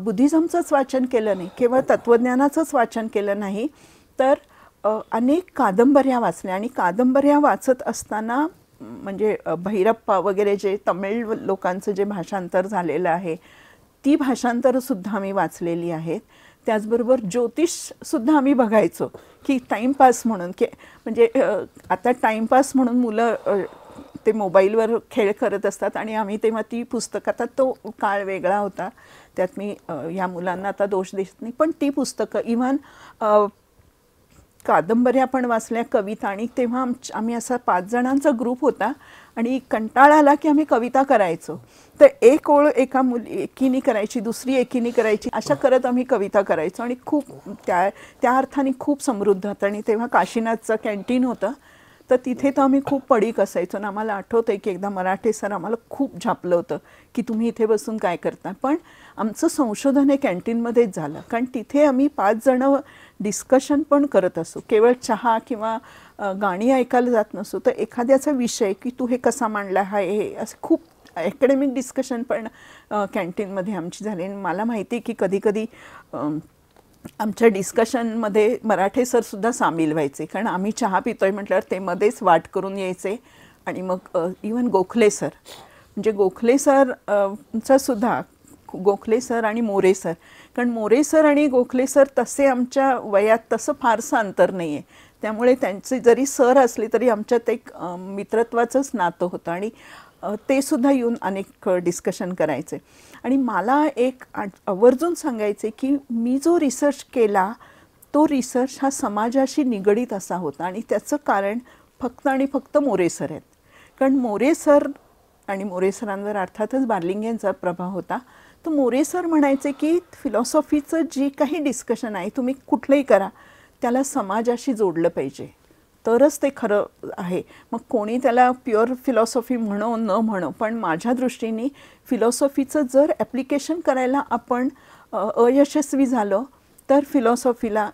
बुद्धिझमचंच वाचन केलं नाही, केवळ तत्त्वज्ञानाचंच वाचन केलं नाही, तर अनेक कादंबऱ्या वाचल्या. आणि कादंबऱ्या वाचत असताना म्हणजे भैरप्पा वगैरे जे तमिळ लोकांचं जे भाषांतर झालेलं आहे ती भाषांतरंसुद्धा आम्ही वाचलेली आहेत. त्याचबरोबर ज्योतिषसुद्धा आम्ही बघायचो की टाईमपास म्हणून, की म्हणजे आता टाईमपास म्हणून मुलं ते मोबाईलवर खेळ करत असतात आणि आम्ही तेव्हा ती पुस्तकं, आता तो काळ वेगळा होता, त्यात मी या मुलांना आता दोष देत नाही, पण ती पुस्तकं इव्हन कादंबऱ्या पण वाचल्या, कविता. आणि तेव्हा आम्ही असा 5 जणांचा ग्रुप होता आणि कंटाळा आला की आम्ही कविता करायचो. तर एक ओळ एकीने करायची, दुसरी एकीने करायची, अशा करत आम्ही कविता करायचो आणि खूप त्या अर्थाने खूप समृद्ध होतं. आणि तेव्हा काशीनाथचं कॅन्टीन होतं, तर तिथे तर आम्ही खूप पडीक असायचो. ना मला आठवतं आहे की एकदा मराठे सर आम्हाला खूप झापलं होतं की तुम्ही इथे बसून काय करता, पण आमचं संशोधन हे कॅन्टीनमध्येच झालं, कारण तिथे आम्ही 5 जणं डिस्कशन पण करत असू, केवळ चहा किंवा गाणी ऐकायला जात नसू, तर एखाद्याचा विषय की तू हे कसा मांडला हे असं खूप ॲकॅडमिक डिस्कशन पण कॅन्टीनमध्ये आमची झाली. आणि मला माहिती आहे की कधीकधी आमच्या डिस्कशनमध्ये मराठे सरसुद्धा सामील व्हायचे, कारण आम्ही चहा पितोय म्हटल्यावर ते मध्येच वाट करून यायचे. आणि मग इवन गोखले सर, म्हणजे गोखले सरचा गोखले सर आणि मोरे सर, कारण मोरे सर आणि गोखले सर तसे आमच्या वयात तसं फारसं अंतर नाही आहे, त्यामुळे त्यांचे जरी सर असले तरी आमच्यात एक मित्रत्वाचंच नातं होतं आणि ते सुद्धा येऊन अनेक डिस्कशन करायचे. आणि मला एक आवर्जून सांगायचे की मी जो रिसर्च केला तो रिसर्च हा समाजाशी निगडीत असा होता आणि त्याचं कारण फक्त आणि फक्त मोरे सर आहेत. कारण मोरे सर आणि मोरे सरांवर अर्थातच बार्लिंगेंचा प्रभाव होता. तर मोरे सर म्हणायचे की फिलॉसॉफीचं जी काही डिस्कशन आहे तुम्ही कुठलंही करा, त्याला समाजाशी जोडलं पाहिजे, तरच ते खरं आहे. मग कोणी त्याला प्युअर फिलॉसॉफी म्हणो न म्हणो, पण माझ्या दृष्टीने फिलॉसॉफीचं जर ॲप्लिकेशन करायला आपण अयशस्वी झालो तर फिलॉसॉफीला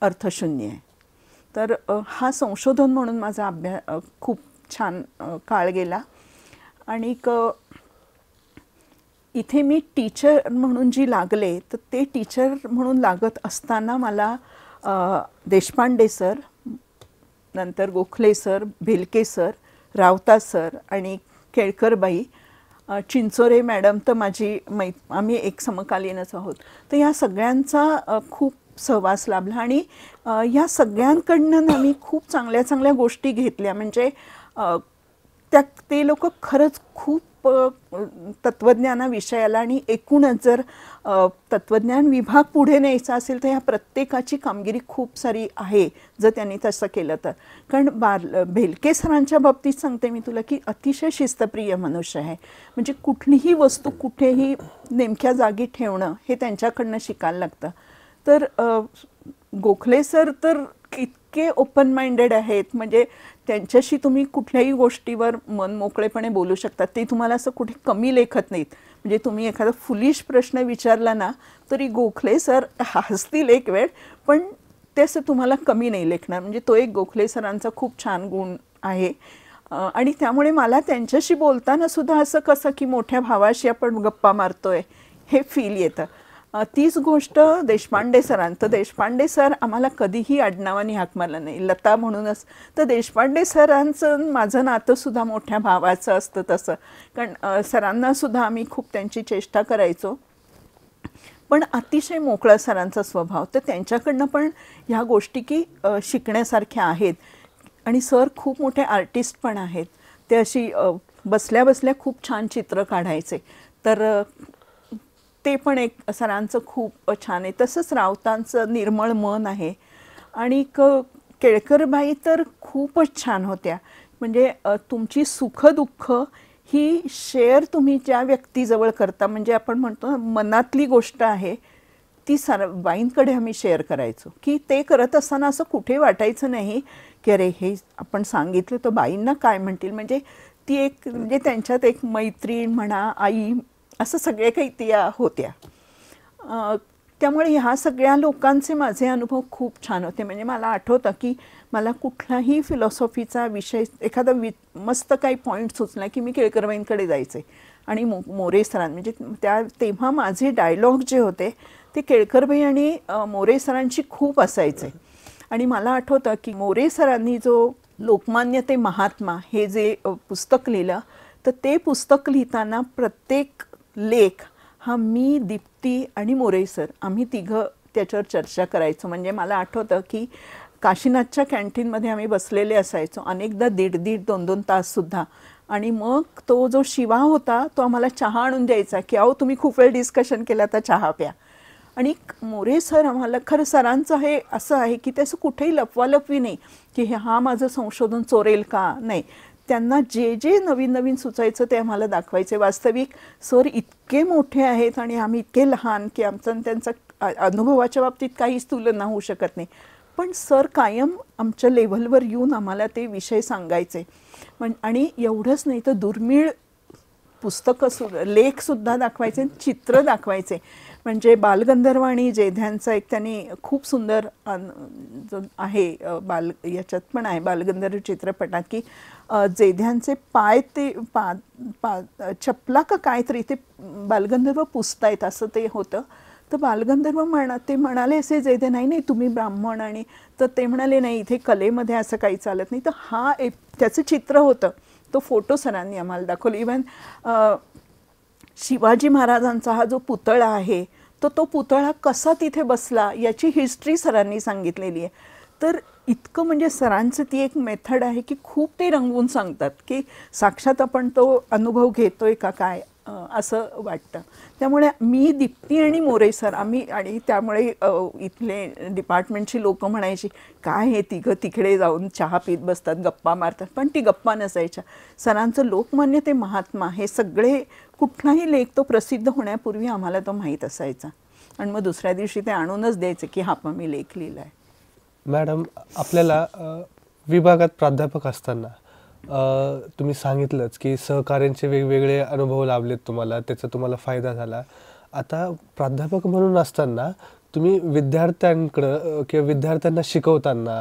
अर्थशून्य आहे. तर हा संशोधन म्हणून माझा अभ्यास खूप छान काळ गेला. आणि इथे मी टीचर म्हणून जी लागले, तर ते टीचर म्हणून लागत असताना मला देशपांडे सर, नंतर गोखले सर, भेलके सर, रावता सर आणि केळकरबाई, चिंचोरे मॅडम तर माझी आम्ही एक समकालीनच आहोत, तर या सगळ्यांचा खूप सहवास लाभला आणि या सगळ्यांकडनं आम्ही खूप चांगल्या चांगल्या गोष्टी घेतल्या. म्हणजे ते लोक खरंच खूप तत्त्वज्ञाना विषयाला आणि एकूणच जर तत्त्वज्ञान विभाग पुढे न्यायचा असेल तर ह्या प्रत्येकाची कामगिरी खूप सारी आहे जर त्यांनी तसं केलं तर. कारण भेलके सरांच्या बाबतीत सांगते मी तुला की अतिशय शिस्तप्रिय मनुष्य आहे. म्हणजे कुठलीही वस्तू कुठेही नेमक्या जागी ठेवणं हे त्यांच्याकडनं शिकायला लागतं. तर गोखले सर तर इतके ओपन माइंडेड आहेत, म्हणजे त्यांच्याशी तुम्ही कुठल्याही गोष्टीवर मन मोकळेपणे बोलू शकतात. ते तुम्हाला असं कुठे कमी लेखत नाहीत. म्हणजे तुम्ही एखादा फुलिश प्रश्न विचारला ना तरी गोखले सर हसतील एक वेळ, पण ते असं तुम्हाला कमी नाही लेखणार. म्हणजे तो एक गोखले सरांचा खूप छान गुण आहे. आणि त्यामुळे मला त्यांच्याशी बोलताना सुद्धा असं कसं की मोठ्या भावाशी आपण गप्पा मारतोय हे फील येतं. तीच गोष्ट देशपांडे सरांचं. देशपांडे सर आम्हाला कधीही आडनावाने हाक मारला नाही, लता म्हणूनच. तर देशपांडे सरांचं माझं नातंसुद्धा मोठ्या भावाचं असतं तसं. कारण सरांनासुद्धा आम्ही खूप त्यांची चेष्टा करायचो. पण अतिशय मोकळा सरांचा स्वभाव. तर त्यांच्याकडनं पण ह्या गोष्टी की शिकण्यासारख्या आहेत. आणि सर खूप मोठे आर्टिस्ट पण आहेत. ते अशी बसल्या बसल्या खूप छान चित्र काढायचे. तर ते पण एक सरांचं खूप छान आहे. तसंच रावतांचं निर्मळ मन आहे. आणि केळकरबाई तर खूपच छान होत्या. म्हणजे तुमची सुखदुःख ही शेअर तुम्ही ज्या व्यक्तीजवळ करता, म्हणजे आपण म्हणतो मनातली गोष्ट आहे ती बाईंकडे आम्ही शेअर करायचो. की ते करत असताना असं कुठे वाटायचं नाही की अरे हे आपण सांगितलं तर बाईंना काय म्हणतील. म्हणजे ती एक म्हणजे त्यांच्यात एक मैत्रीण म्हणा, आई, असं सगळे काही त्या होत्या. त्यामुळे ह्या सगळ्या लोकांचे माझे अनुभव खूप छान होते. म्हणजे मला आठवतं की मला कुठलाही फिलॉसॉफीचा विषय एखादा मस्त काही पॉईंट सुचला की मी केळकरबाईंकडे जायचे आणि मोरे सरां म्हणजे तेव्हा माझे डायलॉग जे होते ते केळकरबाई आणि मोरे सरांची खूप असायचे. आणि मला आठवतं की मोरे सरांनी जो लोकमान्य ते महात्मा हे जे पुस्तक लिहिलं, तर ते पुस्तक लिहिताना प्रत्येक लेख हा मी, दीप्ती आणि मोरे सर आम्ही तिघं त्याच्यावर चर्चा करायचो. म्हणजे मला आठवतं की काशीनाथच्या कॅन्टीनमध्ये आम्ही बसलेले असायचो अनेकदा 1.5 2 ताससुद्धा. आणि मग तो जो शिवा होता तो आम्हाला चहा आणून द्यायचा की अहो तुम्ही खूप वेळ डिस्कशन केलं, आता चहा प्या. आणि मोरे सर आम्हाला खरं सरांचं हे असं आहे की त्याचं कुठेही लपवालपवी नाही की हा माझं संशोधन चोरेल का, नाही. त्यांना जे जे नवीन नवीन सुचायचं ते आम्हाला दाखवायचे. वास्तविक सर इतके मोठे आहेत आणि आम्ही इतके लहान की आमचं त्यांचा अनुभवाच्या बाबतीत काहीच तुलना होऊ शकत नाही. पण सर कायम आमच्या लेव्हलवर येऊन आम्हाला ते विषय सांगायचे. आणि एवढंच नाही तर दुर्मिळ पुस्तकं लेखसुद्धा दाखवायचे, चित्र दाखवायचे. म्हणजे बालगंधर्व आणि जेध्यांचा एक त्यांनी खूप सुंदर आहे याच्यात पण आहे बालगंधर्व चित्रपटात की जेध्यांचे पाय ते चपला का काहीतरी ते बालगंधर्व पुसतायत असं ते होतं. तर बालगंधर्व ते म्हणाले असे जेधे नाही तुम्ही ब्राह्मण, आणि तर ते म्हणाले नाही इथे कलेमध्ये असं काही चालत नाही. तर हा त्याचं चित्र होतं. तो फोटो सरांनी आम्हाला दाखवलं. इव्हन शिवाजी महाराजांचा हा जो पुतळा आहे तो पुतळा कसा तिथे बसला याची हिस्ट्री सरांनी सांगितलेली आहे. तर इतकं म्हणजे सरांचं ती एक मेथड आहे की खूप ते रंगवून सांगतात की साक्षात आपण तो अनुभव घेतोय का काय असं वाटतं. त्यामुळे मी, दीप्ती आणि मोरे सर आम्ही, आणि त्यामुळे इथले डिपार्टमेंटची लोकं म्हणायची काय हे तिघं तिकडे जाऊन चहा पीत बसतात, गप्पा मारतात. पण ती गप्पा नसायच्या. सरांचं लोकमान्य ते महात्मा हे सगळे कुठलाही लेख तो प्रसिद्ध होण्यापूर्वी आम्हाला तो माहीत असायचा. आणि मग दुसऱ्या दिवशी ते आणूनच द्यायचे की हा पण मी लेख लिहिला आहे. मॅडम, आपल्याला विभागात प्राध्यापक असताना तुम्ही सांगितलंच की सहकार्यांचे वेगवेगळे अनुभव लाभलेत तुम्हाला, त्याचा तुम्हाला फायदा झाला. आता प्राध्यापक म्हणून असताना तुम्ही विद्यार्थ्यांकडं किंवा विद्यार्थ्यांना शिकवताना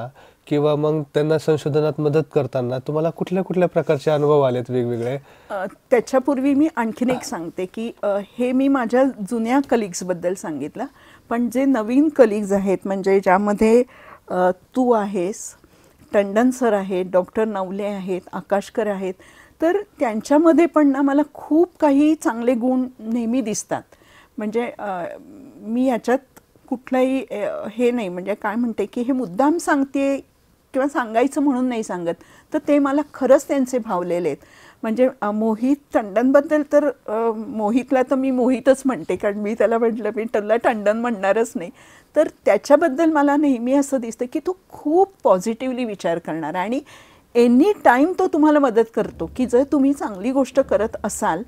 किंवा मग त्यांना संशोधनात मदत करताना तुम्हाला कुठल्या कुठल्या प्रकारचे अनुभव आलेत वेगवेगळे? त्याच्यापूर्वी मी आणखीन एक सांगते की हे मी माझ्या जुन्या कलिग्सबद्दल सांगितलं, पण जे नवीन कलिग्स आहेत म्हणजे ज्यामध्ये तू आहेस, टंडन सर आहेत, डॉक्टर नवले आहेत, आकाशकर आहेत, तर त्यांच्यामध्ये पण ना मला खूप काही चांगले गुण नेहमी दिसतात. म्हणजे मी याच्यात कुठलाही हे नाही, म्हणजे काय म्हणते की हे मुद्दाम सांगते किंवा सांगायचं म्हणून नाही सांगत, तर ते मला खरंच त्यांचे भावलेले आहेत. म्हणजे मोहित टंडनबद्दल तर मोहितला तर मी मोहितच म्हणते, कारण मी त्याला म्हटलं मी त्याला टंडन म्हणणारच नाही. तर त्याच्याबद्दल मला नेहमी असं दिसतं की तो खूप पॉझिटिव्हली विचार करणार आणि एनी टाईम तो तुम्हाला मदत करतो की जर तुम्ही चांगली गोष्ट करत असाल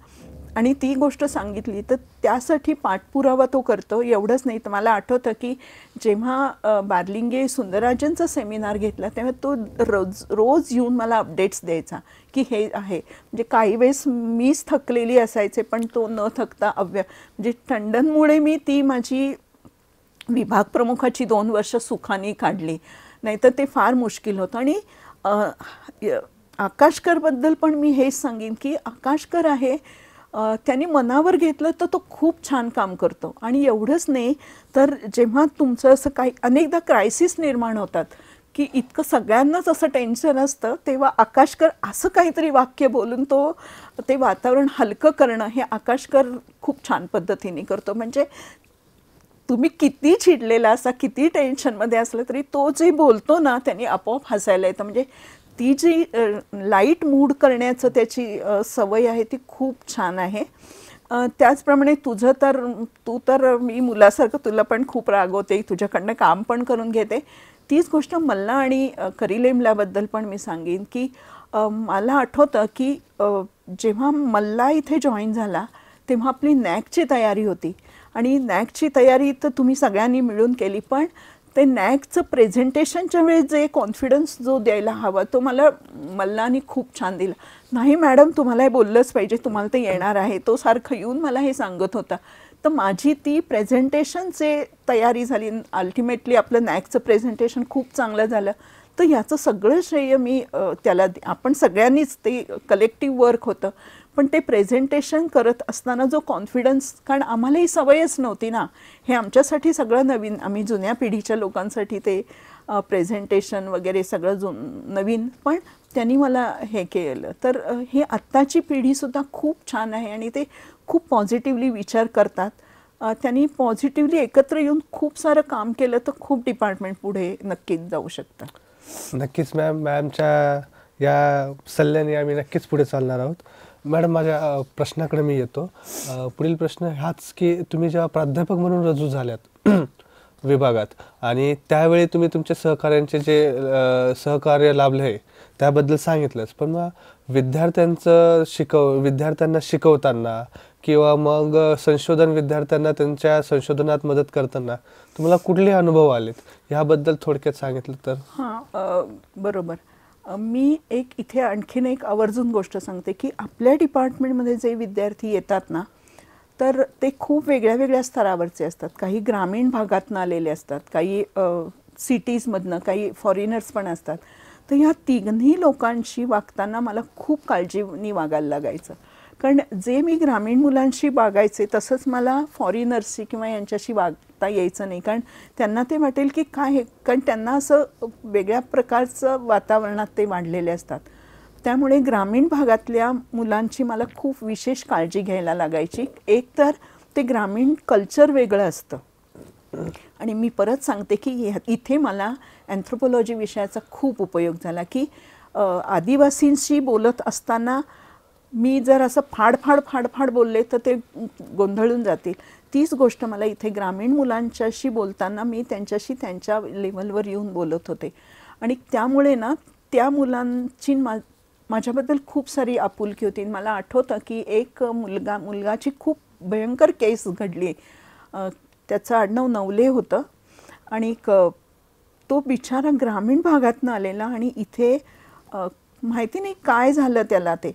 आणि ती गोष्ट सांगितली तर त्यासाठी पाठपुरावा तो करतो. एवढंच नाही तर मला आठवतं की जेव्हा बार्लिंगे सुंदरराजनचा सेमिनार घेतला तेव्हा तो रोज येऊन मला अपडेट्स द्यायचा की हे आहे. म्हणजे काही वेळेस मीच थकलेली असायचे पण तो न थकता म्हणजे टंडनमुळे मी ती माझी विभाग प्रमुखाची 2 वर्ष सुखाने काढली, नाहीतर ते फार मुश्किल होतं. आणि आकाशकरबद्दल पण मी हेच सांगेन की आकाशकर आहे, त्यांनी मनावर घेतलं तर तो खूप छान काम करतो. आणि एवढंच नाही तर जेव्हा तुमचं असं काही अनेकदा क्रायसिस निर्माण होतात की इतकं सगळ्यांनाच असं टेन्शन असतं, तेव्हा आकाशकर असं काहीतरी वाक्य बोलून ते वातावरण हलकं करणं हे आकाशकर खूप छान पद्धतीने करतो. म्हणजे तुम्ही किती चिडलेला असा, किती टेन्शनमध्ये असलं तरी तो जे बोलतो ना त्यांनी आपोआप हसायला येतं. म्हणजे ती जी लाईट मूड करण्याचं त्याची सवय आहे ती खूप छान आहे. त्याचप्रमाणे तू तर मी मुलासारखं तुला पण खूप रागवते, तुझ्याकडनं काम पण करून घेते. तीच गोष्ट मल्ला आणि करिलेमलाबद्दल पण मी सांगेन की मला आठवतं की जेव्हा मल्ला इथे जॉईन झाला तेव्हा आपली नॅकची तयारी होती आणि नॅकची तयारी तर तुम्ही सगळ्यांनी मिळून केली, पण ते नॅकचं प्रेझेंटेशनच्या वेळेस जे कॉन्फिडन्स जो द्यायला हवा तो मल्लानी खूप छान दिला. नाही मॅडम तुम्हाला हे बोललंच पाहिजे, तुम्हाला ते येणार आहे, तो सारखं येऊन मला हे सांगत होता. तर माझी ती प्रेझेंटेशनचे तयारी झाली, अल्टिमेटली आपलं नॅकचं प्रेझेंटेशन खूप चांगलं झालं. तर याचं सगळं श्रेय मी त्याला आपण सगळ्यांनीच, ते कलेक्टिव्ह वर्क होतं. पण ते प्रेझेंटेशन करत असताना जो कॉन्फिडन्स, कारण आम्हाला ही सवयच नव्हती ना, हे आमच्यासाठी सगळं नवीन, आम्ही जुन्या पिढीच्या लोकांसाठी ते प्रेझेंटेशन वगैरे सगळं नवीन, पण त्यांनी मला हे केलं. तर ही आत्ताची पिढीसुद्धा खूप छान आहे आणि ते खूप पॉझिटिव्हली विचार करतात. त्यांनी पॉझिटिव्हली एकत्र येऊन खूप सारं काम केलं तर खूप डिपार्टमेंट पुढे नक्कीच जाऊ शकतं. नक्कीच मॅमच्या या सल्ल्याने आम्ही नक्कीच पुढे चालणार आहोत. मॅडम माझ्या प्रश्नाकडे मी येतो. पुढील प्रश्न हाच की तुम्ही जेव्हा प्राध्यापक म्हणून रुजू झाल्यात विभागात आणि त्यावेळी तुम्ही तुमच्या सहकार्यांचे जे सहकार्य लाभले आहे त्याबद्दल सांगितलंच, पण मग विद्यार्थ्यांना शिकवताना किंवा मग संशोधन विद्यार्थ्यांना त्यांच्या संशोधनात मदत करताना तुम्हाला कुठले अनुभव आलेत ह्याबद्दल थोडक्यात सांगितलं तर? हां, बरोबर. मी इथे आणखीन एक आवर्जून गोष्ट सांगते की आपल्या डिपार्टमेंटमध्ये जे विद्यार्थी येतात ना, तर ते खूप वेगळ्या वेगळ्या स्तरावरचे असतात. काही ग्रामीण भागातून आलेले असतात, काही सिटीजमधनं, काही फॉरेनर्स पण असतात. तर ह्या तिघही लोकांशी वागताना मला खूप काळजीने वागायला लागायचं, कारण जे मी ग्रामीण मुलांशी वागायचे तसंच मला फॉरेनर्सशी किंवा यांच्याशी वागता यायचं नाही, कारण त्यांना ते वाटेल की काय, कारण त्यांना असं वेगळ्या प्रकारचं वातावरणात ते वाढलेले असतात. त्यामुळे ग्रामीण भागातल्या मुलांची मला खूप विशेष काळजी घ्यायला लागायची. एक तर ते ग्रामीण कल्चर वेगळं असतं आणि मी परत सांगते की इथे मला अँथ्रोपॉलॉजी विषयाचा खूप उपयोग झाला की आदिवासींशी बोलत असताना मी जर असं फाड बोलले तर ते गोंधळून जातील. तीच गोष्ट मला इथे ग्रामीण मुलांच्याशी बोलताना मी त्यांच्याशी त्यांच्या लेवलवर येऊन बोलत होते आणि त्यामुळे ना त्या मुलांची माझ्याबद्दल खूप सारी आपुलकी होती. मला आठवतं की एक मुलगाची खूप भयंकर केस घडली. त्याचं आडनाव नवले होतं आणि तो बिचारा ग्रामीण भागातून आलेला आणि इथे माहिती नाही काय झालं त्याला ते,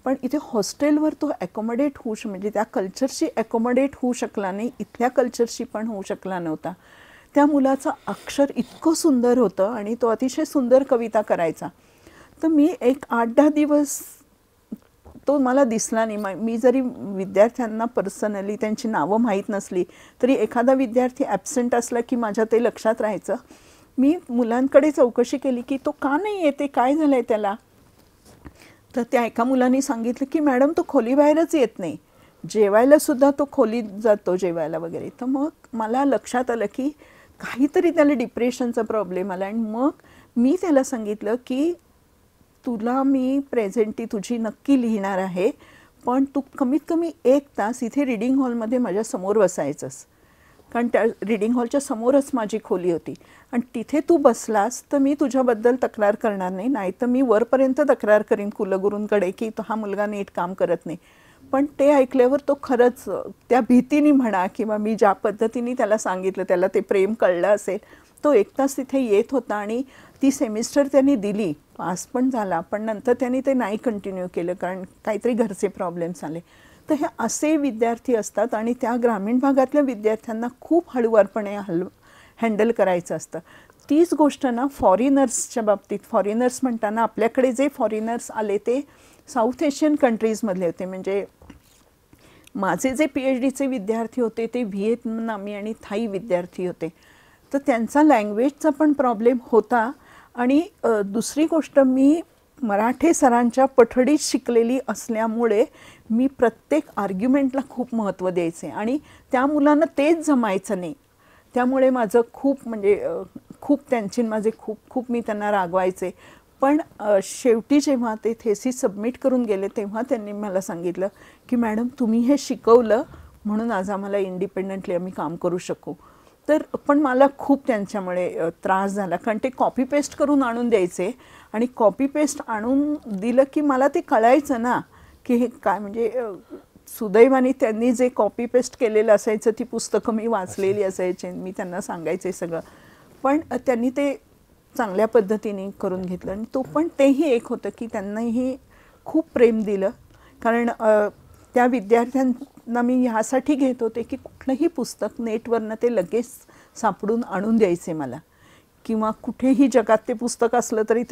पण इथे हॉस्टेलवर तो ॲकोमोडेट म्हणजे त्या कल्चरशी ॲकोमोडेट होऊ शकला नाही, इथल्या कल्चरशी पण होऊ शकला नव्हता. त्या मुलाचं अक्षर इतकं सुंदर होतं आणि तो अतिशय सुंदर कविता करायचा. तर मी एक 8-10 दिवस तो मला दिसला नाही. मी जरी विद्यार्थ्यांना पर्सनली त्यांची नावं माहीत नसली तरी एखादा विद्यार्थी ॲब्सेंट असला की माझ्या ते लक्षात राहायचं. मी मुलांकडे चौकशी केली की तो का नाही येते, काय झालं आहे त्याला. तर त्या एका मुलाने सांगितलं की मॅडम तो खोलीबाहेरच येत नाही, जेवायला सुद्धा तो खोलीत जातो जेवायला वगैरे. तर मग मला लक्षात आलं की काहीतरी त्याला डिप्रेशनचा प्रॉब्लेम आला. आणि मग मी त्याला सांगितलं की तुला मी प्रेझेंटी तुझी नक्की लिहिणार आहे, पण तू कमीत कमी 1 तास इथे रीडिंग हॉलमध्ये माझ्यासमोर बसायचंस. कारण त्या रीडिंग हॉलच्या समोरच माझी खोली होती आणि तिथे तू बसलास तर मी तुझ्याबद्दल तक्रार करणार नाही, नाही तर मी वरपर्यंत तक्रार करीन कुलगुरूंकडे की तो हा मुलगा नीट काम करत नाही. पण ते ऐकल्यावर तो खरंच त्या भीतीने म्हणा किंवा मी ज्या पद्धतीने त्याला सांगितलं, त्याला ते प्रेम कळलं असेल, तो 1 तास तिथे येत होता. आणि ती सेमिस्टर त्यांनी दिली, पास पण झाला, पण नंतर त्यांनी ते नाही कंटिन्यू केलं कारण काहीतरी घरचे प्रॉब्लेम्स आले. तर हे असे विद्यार्थी असतात आणि त्या ग्रामीण भागातल्या विद्यार्थ्यांना खूप हळूवारपणे हँडल करायचं असतं. तीच गोष्ट ना फॉरेनर्सच्या बाबतीत, फॉरेनर्स म्हणताना आपल्याकडे जे फॉरेनर्स आले ते साऊथ एशियन कंट्रीजमधले होते. म्हणजे माझे जे PhDचे विद्यार्थी होते ते व्हिएतनामी आणि थाई विद्यार्थी होते. तर त्यांचा लँग्वेजचा पण प्रॉब्लेम होता. आणि दुसरी गोष्ट, मी मराठे सरांच्या पठडीत शिकलेली असल्यामुळे मी प्रत्येक आर्ग्युमेंटला खूप महत्त्व द्यायचे आणि त्या मुलांना तेच जमायचं नाही. त्यामुळे माझं खूप म्हणजे खूप त्यांची माझे खूप मी त्यांना रागवायचे. पण शेवटी जेव्हा ते थेसिस सबमिट करून गेले तेव्हा त्यांनी मला सांगितलं की मॅडम तुम्ही हे शिकवलं म्हणून आज आम्हाला इंडिपेंडंटली आम्ही काम करू शकू. तर पण मला खूप त्यांच्यामुळे त्रास झाला कारण ते कॉपी पेस्ट करून आणून द्यायचे आणि कॉपी पेस्ट आणून दिलं की मला ते कळायचं ना की हे काय. म्हणजे सुदैवाने त्यांनी जे कॉपी पेस्ट केलेलं असायचं ती पुस्तकं मी वाचलेली असायची, मी त्यांना सांगायचे सगळं. पण त्यांनी ते चांगल्या पद्धतीने करून घेतलं. आणि तो पण तेही एक होतं की त्यांनाही खूप प्रेम दिलं. कारण त्या विद्यार्थ्यांना मी ह्यासाठी घेत होते की कुठलंही पुस्तक नेटवरनं ते लगेच सापडून आणून द्यायचे मला, किंवा कुठेही जगात ते पुस्तक असलं तरी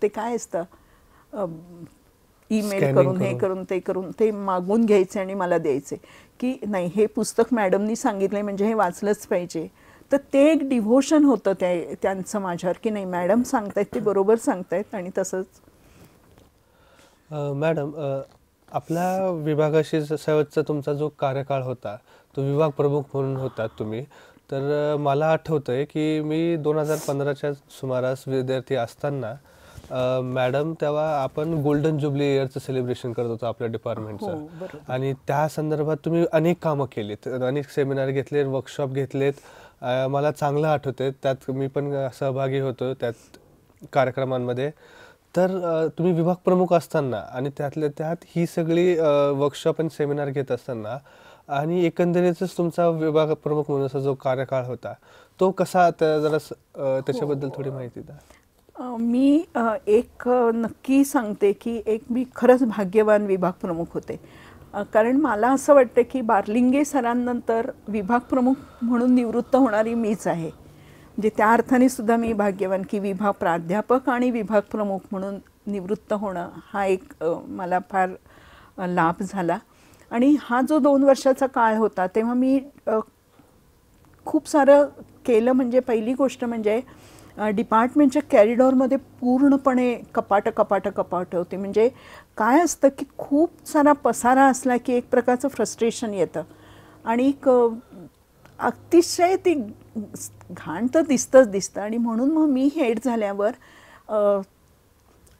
ते काय असतं ईमेल करून हे करून ते करून ते मागून घ्यायचे आणि मला द्यायचे की नाही हे पुस्तक मॅडमनी सांगितलं म्हणजे हे वाचलंच पाहिजे. तर ते एक डिव्होशन होतं त्यांचं माझ्यावर की नाही मॅडम सांगतायत ते बरोबर सांगतायत. आणि तसंच मॅडम आपल्या विभागाशी शेवटचा तुमचा जो कार्यकाळ होता तो विभाग प्रमुख म्हणून होता तुम्ही. तर मला आठवतं आहे की मी 2015च्या सुमारास विद्यार्थी असताना मॅडम तेव्हा आपण गोल्डन जुबली इयरचं सेलिब्रेशन करत होतो आपल्या डिपार्टमेंटचं. आणि त्या संदर्भात तुम्ही अनेक कामं केलीत, अनेक सेमिनार घेतले, वर्कशॉप घेतलेत. मला चांगलं आठवतं आहे, त्यात मी पण सहभागी होतो त्यात कार्यक्रमांमध्ये. तर तुम्ही विभाग प्रमुख असताना आणि त्यातल्या त्यात ही सगळी वर्कशॉप आणि सेमिनार घेत असताना आणि एकंदरीतच तुमचा विभाग प्रमुख म्हणून जो कार्यकाळ होता तो कसा, जरा त्याच्याबद्दल थोडी माहिती द्या. मी एक नक्की सांगते की मी खरंच भाग्यवान विभाग प्रमुख होते. कारण मला असं वाटतं की बार्लिंगे सरांनंतर विभाग प्रमुख म्हणून निवृत्त होणारी मीच आहे. म्हणजे त्या अर्थाने सुद्धा मी भाग्यवान की विभाग प्राध्यापक आणि विभाग प्रमुख म्हणून निवृत्त होणं हा एक मला फार लाभ झाला. आणि हा जो 2 वर्षाचा काळ होता तेव्हा मी खूप सारं केलं. म्हणजे पहिली गोष्ट म्हणजे डिपार्टमेंटच्या कॅरिडॉरमध्ये पूर्णपणे कपाट होते. म्हणजे काय असतं की खूप सारा पसारा असला की एक प्रकारचं फ्रस्ट्रेशन येतं आणि अतिशय ती घाण तर दिसतं. आणि म्हणून मग मी हेड झाल्यावर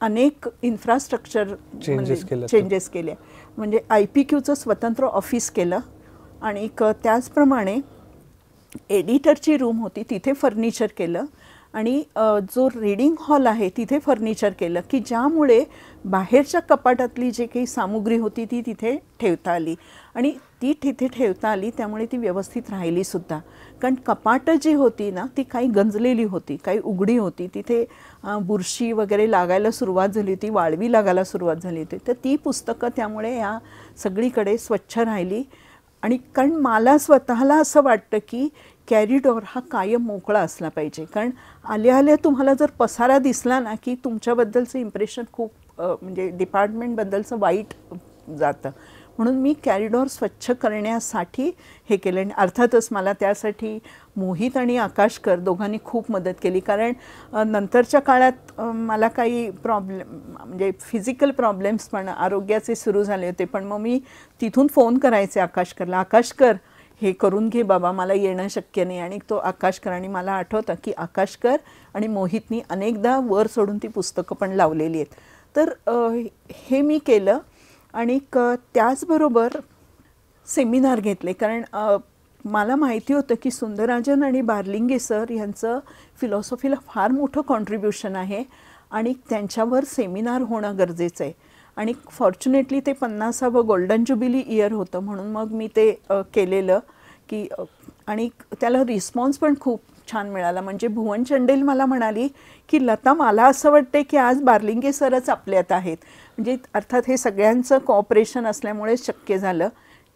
अनेक इन्फ्रास्ट्रक्चर चेंजेस केले. म्हणजे IPQचं स्वतंत्र ऑफिस केलं आणि त्याचप्रमाणे एडिटरची रूम होती तिथे फर्निचर केलं आणि जो रीडिंग हॉल आहे तिथे फर्निचर केलं की ज्यामुळे बाहेरच्या कपाटातली जे काही सामुग्री होती ती तिथे ठेवता आली आणि ती तिथे ठेवता आली त्यामुळे ती व्यवस्थित राहिली सुद्धा. कारण कपाटं जी होती ना ती काही गंजलेली होती, काही उघडी होती, तिथे बुरशी वगैरे लागायला सुरुवात झाली होती, वाळवी लागायला सुरुवात झाली होती. तर ती पुस्तकं त्यामुळे या सगळीकडे स्वच्छ राहिली. आणि कारण मला स्वतःला असं वाटतं की कॅरिडॉर हा कायम मोकळा असला पाहिजे. कारण आल्या आल्या तुम्हाला जर पसारा दिसला ना की तुमच्याबद्दलचं इम्प्रेशन खूप म्हणजे डिपार्टमेंटबद्दलचं वाईट जातं. म्हणून मी कॅरिडॉर स्वच्छ करण्यासाठी हे केलं. आणि अर्थातच मला त्यासाठी मोहित आणि आकाशकर दोघांनी खूप मदत केली. कारण नंतरच्या काळात मला काही प्रॉब्लेम म्हणजे फिजिकल प्रॉब्लेम्स पण आरोग्याचे सुरू झाले होते. पण मग मी तिथून फोन करायचे आकाशकरला, आकाशकर हे करून घे बाबा, मला येणं शक्य नाही. आणि तो आकाशकर, आणि मला आठवतं की आकाशकर आणि मोहितनी अनेकदा वर सोडून ती पुस्तकं पण लावलेली आहेत. तर हे मी केलं. आणि त्याचबरोबर सेमिनार घेतले. कारण मला माहिती होतं की सुंदरराजन आणि बार्लिंगे सर यांचं फिलॉसॉफीला फार मोठं कॉन्ट्रीब्युशन आहे आणि त्यांच्यावर सेमिनार होणं गरजेचं आहे. आणि फॉर्च्युनेटली ते 50वे गोल्डन ज्युबिली इयर होतं, म्हणून मग मी ते केलेलं की आणि त्याला रिस्पॉन्स पण खूप छान मिळाला. म्हणजे भुवन चंडेल मला म्हणाली की लता, मला असं वाटते की आज बार्लिंगे सरच आपल्यात आहेत. म्हणजे अर्थात हे सगळ्यांचं कॉपरेशन असल्यामुळे शक्य झालं.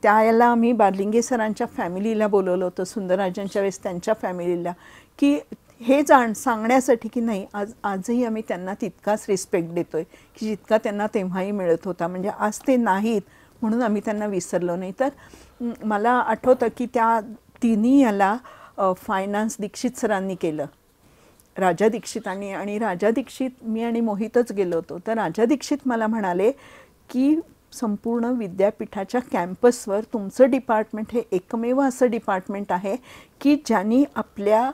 त्याला आम्ही बार्लिंगे सरांच्या फॅमिलीला बोलवलं होतं, सुंदरराजांच्या वेळेस त्यांच्या फॅमिलीला, की हे सांगण्यासाठी की नाही, आजही आम्ही त्यांना तितकाच रिस्पेक्ट देतोय की जितका त्यांना तेव्हाही मिळत होता. म्हणजे आज ते नाहीत म्हणून आम्ही त्यांना विसरलो नाही. तर मला आठवतं की त्या तिन्ही याला फायनान्स दीक्षित सरांनी केलं, राजा दीक्षित. आणि राजा दीक्षित, मी आणि मोहितच गेलो होतो. तर राजा दीक्षित मला म्हणाले की संपूर्ण विद्यापीठाच्या कॅम्पसवर तुमचं डिपार्टमेंट हे एकमेव असं डिपार्टमेंट आहे की ज्यांनी आपल्या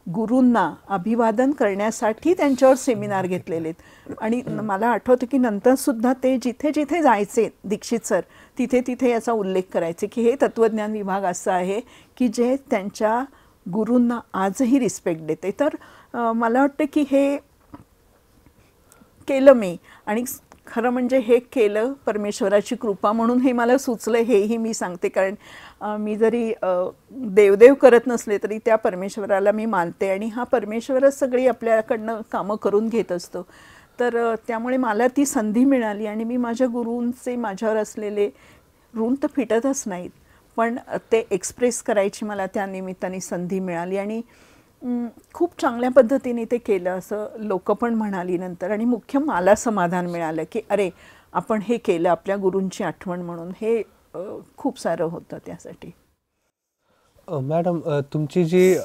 गुरूंना अभिवादन करण्यासाठी त्यांच्यावर सेमिनार घेतलेले आहेत. आणि मला आठवतं की नंतरसुद्धा ते जिथे जिथे जायचे दीक्षित सर, तिथे तिथे याचा उल्लेख करायचे की हे तत्त्वज्ञान विभाग असं आहे की जे त्यांच्या गुरूंना आजही रिस्पेक्ट देते. तर मला वाटतं की हे केलं मी. आणि खरं म्हणजे हे केलं परमेश्वराची कृपा म्हणून हे मला सुचलं, हेही मी सांगते. कारण मी जरी देवदेव करत नसले तरी त्या परमेश्वराला मी मानते आणि हा परमेश्वरच सगळी आपल्याकडनं कामं करून घेत असतो. तर त्यामुळे मला ती संधी मिळाली आणि मी माझ्या गुरूंचे माझ्यावर असलेले ऋण तर फिटतच नाहीत, पण ते एक्सप्रेस करायची मला त्या निमित्ताने संधी मिळाली. आणि खूप चांगल्या पद्धतीने ते केलं असं लोक पण म्हणाली नंतर. आणि मुख्य मला समाधान मिळालं की अरे, आपण हे केलं आपल्या गुरूंची आठवण म्हणून. हे खूप सारं होतं त्यासाठी. मॅडम, तुमची जी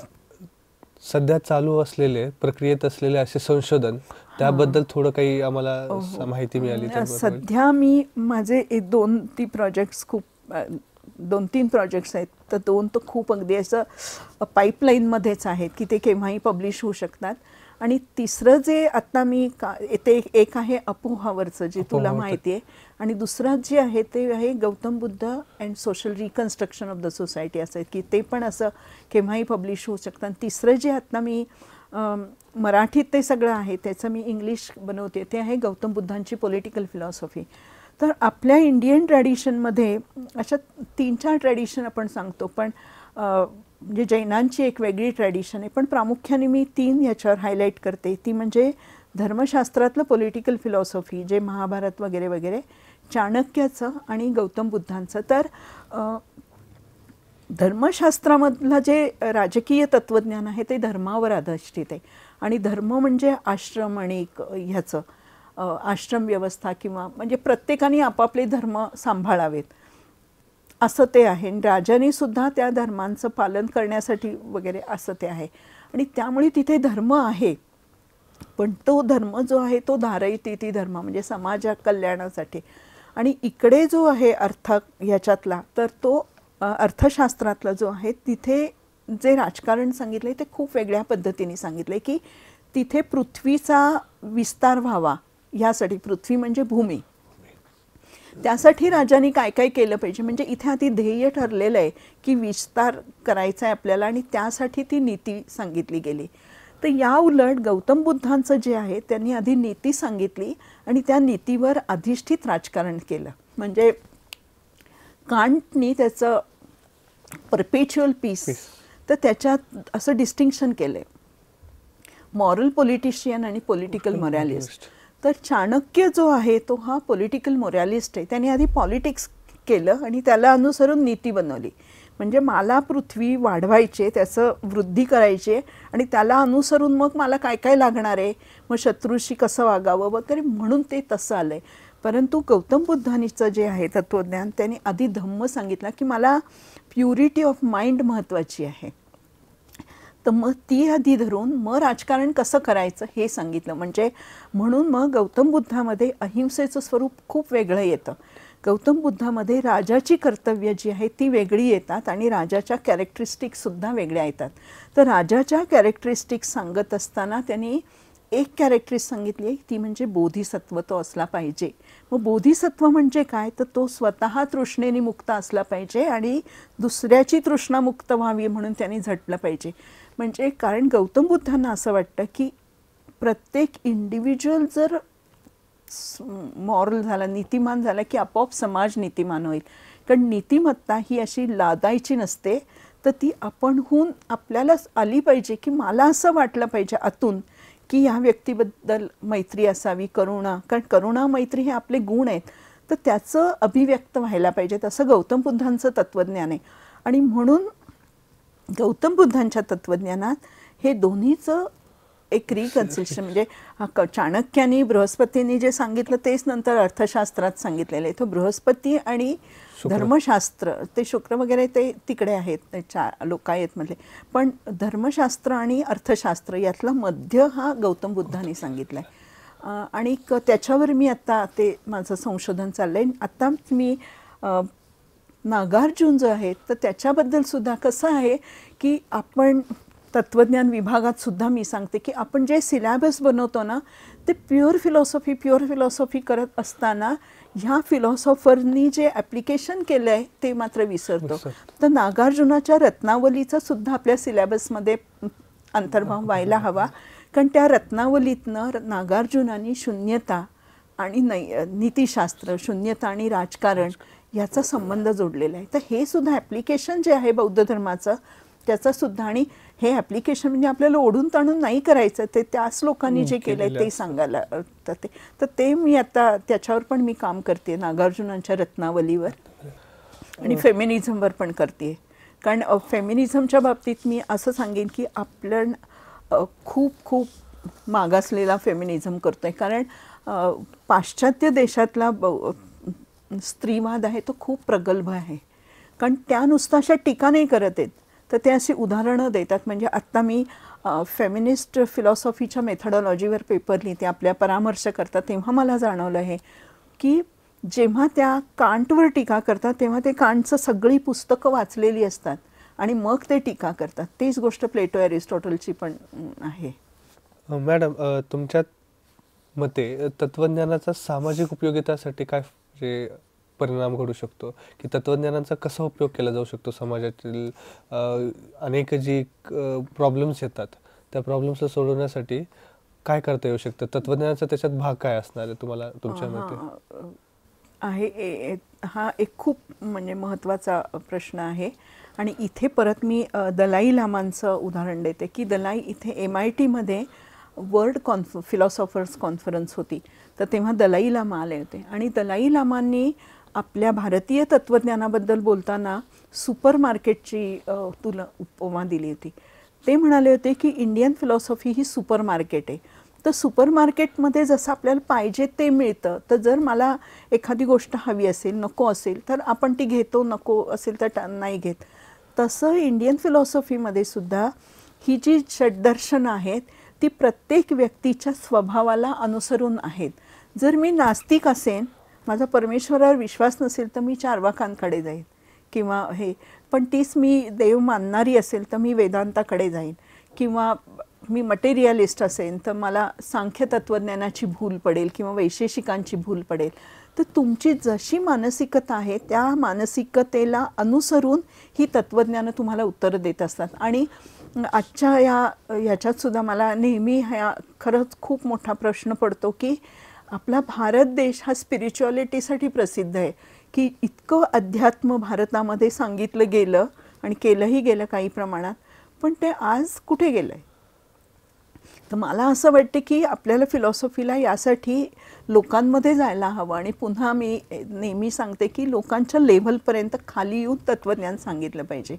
सध्या चालू असलेले प्रक्रियेत असलेले असे संशोधन, त्याबद्दल थोडं काही आम्हाला माहिती मिळाली तर? सध्या मी माझे 2-3 प्रोजेक्ट्स खूप 2-3 प्रोजेक्ट्स आहेत. तर 2 तर खूप अगदी असं पाईपलाईनमध्येच आहेत की ते केव्हाही पब्लिश होऊ शकतात. आणि तिसरं जे आत्ता मी ते एक आहे अपोहावरचं, जे तुला माहिती आहे. आणि दुसरं जे आहे ते आहे Gautam Buddha and social reconstruction of the society, असं आहे की ते पण असं केव्हाही पब्लिश होऊ शकतं. आणि तिसरं जे आत्ता मी मराठीत ते सगळं आहे त्याचं मी इंग्लिश बनवते, ते आहे गौतम बुद्धांची पॉलिटिकल फिलॉसॉफी. तर आपल्या इंडियन ट्रॅडिशनमध्ये अशा 3-4 ट्रॅडिशन आपण सांगतो, पण म्हणजे जैनांची एक वेगळी ट्रॅडिशन आहे. पण प्रामुख्याने मी 3 याच्यावर हायलाईट करते. ती म्हणजे धर्मशास्त्रातलं पॉलिटिकल फिलॉसॉफी, जे महाभारत वगैरे वगैरे, चाणक्याचं आणि गौतम बुद्धांचं. तर धर्मशास्त्रामधलं जे राजकीय तत्त्वज्ञान आहे ते धर्मावर अधिष्ठित आहे. आणि धर्म म्हणजे आश्रम आणि ह्याचं आश्रम व्यवस्था, किंवा म्हणजे प्रत्येकाने आपापले धर्म सांभाळावेत असं ते आहे. राजाने सुद्धा त्या धर्मांचं पालन करण्यासाठी वगैरे असं ते आहे. आणि त्यामुळे तिथे धर्म आहे, पण तो धर्म जो आहे तो धारयतीती धर्म, म्हणजे समाज कल्याणासाठी. आणि इकडे जो आहे ह्याच्यातला, तर तो अर्थशास्त्रातला जो आहे, तिथे जे राजकारण सांगितले ते खूप वेगळ्या पद्धतीने सांगितले की तिथे पृथ्वीचा विस्तार व्हावा, ह्यासाठी, पृथ्वी म्हणजे भूमी, त्यासाठी राजांनी काय काय केलं पाहिजे. म्हणजे इथे आधी ध्येय ठरलेलं आहे की विस्तार करायचा आहे आपल्याला, आणि त्यासाठी ती नीती सांगितली गेली. तर या उलट गौतम बुद्धांचं जे आहे त्यांनी आधी नीती सांगितली आणि त्या नीतीवर अधिष्ठित राजकारण केलं. म्हणजे कांटनी त्याचं परपेच्युअल पीस, तर त्याच्यात असं डिस्टिंक्शन केलं आहे, मॉरल पॉलिटिशियन आणि पॉलिटिकल मोरॅलिस्ट. तर चाणक्य जो आहे तो हा पॉलिटिकल मोरॅलिस्ट आहे. त्याने आधी पॉलिटिक्स केलं आणि त्याला अनुसरून नीती बनवली. म्हणजे मला पृथ्वी वाढवायचे, त्याचं वृद्धी करायची आणि त्याला अनुसरून मग मला काय काय लागणार आहे, मग शत्रूशी कसं वागावं वगैरे, म्हणून ते तसं आलं आहे. परंतु गौतम बुद्धांचं जे आहे तत्त्वज्ञान, त्यांनी आधी धम्म सांगितलं की मला प्युरिटी ऑफ माइंड महत्त्वाची आहे. तर मग ती आधी धरून मग राजकारण कसं करायचं हे सांगितलं. म्हणजे म्हणून मग गौतम बुद्धामध्ये अहिंसेचं स्वरूप खूप वेगळं येतं. गौतम बुद्धामध्ये राजाची कर्तव्य जी आहे ती वेगळी येतात आणि राजाच्या कॅरेक्टरिस्टिक्ससुद्धा वेगळ्या येतात. तर राजाच्या कॅरेक्टरिस्टिक्स सांगत असताना त्यांनी एक कॅरेक्टरिस्टिक सांगितली आहे, ती म्हणजे बोधिसत्व तो असला पाहिजे. मग बोधिसत्व म्हणजे काय, तर तो स्वतः तृष्णेने मुक्त असला पाहिजे आणि दुसऱ्याची तृष्णा मुक्त व्हावी म्हणून त्यांनी झटलं पाहिजे. म्हणजे कारण गौतम बुद्धांना असं वाटतं की प्रत्येक इंडिव्हिज्युअल जर मॉरल झाला, नीतिमान झाला की आपोआप समाज नीतिमान होईल. कारण नीतिमत्ता ही अशी लादायची नसते, तर ती आपणहून आपल्यालाच आली पाहिजे की मला असं वाटलं पाहिजे आतून की ह्या व्यक्तीबद्दल मैत्री असावी, करुणा. कारण करुणा मैत्री हे आपले गुण आहेत, तर त्याचं अभिव्यक्त व्हायला पाहिजे. तसं गौतम बुद्धांचं तत्त्वज्ञान आहे. आणि म्हणून गौतम बुद्धांच्या तत्त्वज्ञानात हे दोन्हीचं एक रिकन्सिलेशन, म्हणजे चाणक्यानी बृहस्पतींनी जे सांगितलं तेच नंतर अर्थशास्त्रात सांगितलेलं आहे. तो बृहस्पती आणि धर्मशास्त्र, ते शुक्र वगैरे ते तिकडे आहेत, लोकायतमधले, पण धर्मशास्त्र आणि अर्थशास्त्र यातला मध्य हा गौतम बुद्धांनी सांगितला आहे. आणि त्याच्यावर मी आत्ता ते माझं संशोधन चाललं आहे. आत्ता मी नागार्जुन जो आहे तर त्याच्याबद्दल सुद्धा कसं आहे की आपण तत्त्वज्ञान विभागात सुद्धा मी सांगते की आपण जे सिलॅबस बनवतो ना ते प्युअर फिलॉसॉफी करत असताना ह्या फिलॉसॉफरनी जे ॲप्लिकेशन केलं आहे ते मात्र विसरतो. तर नागार्जुनाच्या रत्नावलीचा सुद्धा आपल्या सिलॅबसमध्ये अंतर्भाव व्हायला हवा. कारण त्या रत्नावलीतनं नागार्जुनानी शून्यता आणि नीतिशास्त्र, शून्यता आणि राजकारण याचा संबंध जोडलेला आहे. तर हे सुद्धा ॲप्लिकेशन जे आहे बौद्ध धर्माचं त्याचा सुद्धा, आणि हे ॲप्लिकेशन म्हणजे आपल्याला ओढून ताणून नाही करायचं, ते त्याच लोकांनी जे केलं आहे ते सांगायला. तर ते मी आता त्याच्यावर पण मी काम करते, नागार्जुनांच्या रत्नावलीवर, आणि फेमिनिझमवर पण करते. कारण फेमिनिझमच्या बाबतीत मी असं सांगेन की आपण खूप मागासलेला फेमिनिझम करतो आहे. कारण पाश्चात्य देशातला स्त्रीवाद आहे तो खूप प्रगल्भ आहे. कारण त्या नुसतं अशा टीका नाही करत आहेत, तर ते अशी उदाहरणं देतात. म्हणजे आत्ता मी फेमिनिस्ट फिलॉसॉफीच्या मेथडॉलॉजीवर पेपर लिहिते आपल्या परामर्श करतात, तेव्हा मला जाणवलं आहे की जेव्हा त्या कांटवर टीका करतात तेव्हा ते कांटचं सगळी पुस्तकं वाचलेली असतात आणि मग ते टीका करतात. तीच गोष्ट प्लेटो एरिस्टॉटलची पण आहे. मॅडम, तुमच्या मते तत्त्वज्ञानाचा सामाजिक उपयोगितासाठी काय जे परिणाम घडू शकतो, की तत्त्वज्ञानाचा कसा उपयोग केला जाऊ शकतो समाजातील अनेक जी प्रॉब्लेम्स येतात त्या प्रॉब्लेम्सला सोडवण्यासाठी काय करता येऊ शकतं? तत्त्वज्ञानाचा त्याच्यात भाग काय असणार आहे तुम्हाला, तुमच्या मते? आहे हा एक खूप म्हणजे महत्त्वाचा प्रश्न आहे. आणि इथे परत मी दलाई लामांचं उदाहरण देते की दलाई इथे MITमध्ये वर्ल्ड फिलॉसॉफर्स कॉन्फरन्स होती, तर तेव्हा दलाई लामा आले होते. आणि दलाई लामांनी आपल्या भारतीय तत्त्वज्ञानाबद्दल बोलताना सुपर मार्केटची उपमा दिली होती. ते म्हणाले होते की इंडियन फिलॉसॉफी ही सुपर मार्केट आहे. तर सुपर मार्केटमध्ये जसं आपल्याला पाहिजे ते मिळतं, तर जर मला एखादी गोष्ट हवी असेल, नको असेल तर आपण ती घेतो, नको असेल तर नाही घेत. तसं इंडियन फिलॉसॉफीमध्ये सुद्धा ही जी षड्दर्शनं आहेत ती प्रत्येक व्यक्तीच्या स्वभावाला अनुसरून आहेत. जर मी नास्तिक असेन, माझा परमेश्वरावर विश्वास नसेल तर मी चार्वाकांकडे जाईन किंवा हे, पण तीच मी देव मानणारी असेल तर मी वेदांताकडे जाईन. किंवा मी मटेरियलिस्ट असेल तर मला सांख्य तत्त्वज्ञानाची भूल पडेल किंवा वैशेषिकांची भूल पडेल. तर तुमची जशी मानसिकता आहे त्या मानसिकतेला अनुसरून ही तत्त्वज्ञानं तुम्हाला उत्तरं देत असतात. आणि आजच्या ह्याच्यात सुद्धा मला नेहमी खरंच खूप मोठा प्रश्न पडतो की आपला भारत देश हा स्पिरिच्युअलिटीसाठी प्रसिद्ध आहे, की इतकं अध्यात्म भारतामध्ये सांगितलं गेलं आणि केलंही गेलं काही प्रमाणात, पण ते आज कुठे गेलं आहे? तर मला असं वाटते की आपल्याला फिलॉसॉफीला यासाठी लोकांमध्ये जायला हवं आणि पुन्हा मी नेहमी सांगते की लोकांच्या लेव्हलपर्यंत खाली येऊन तत्त्वज्ञान सांगितलं पाहिजे,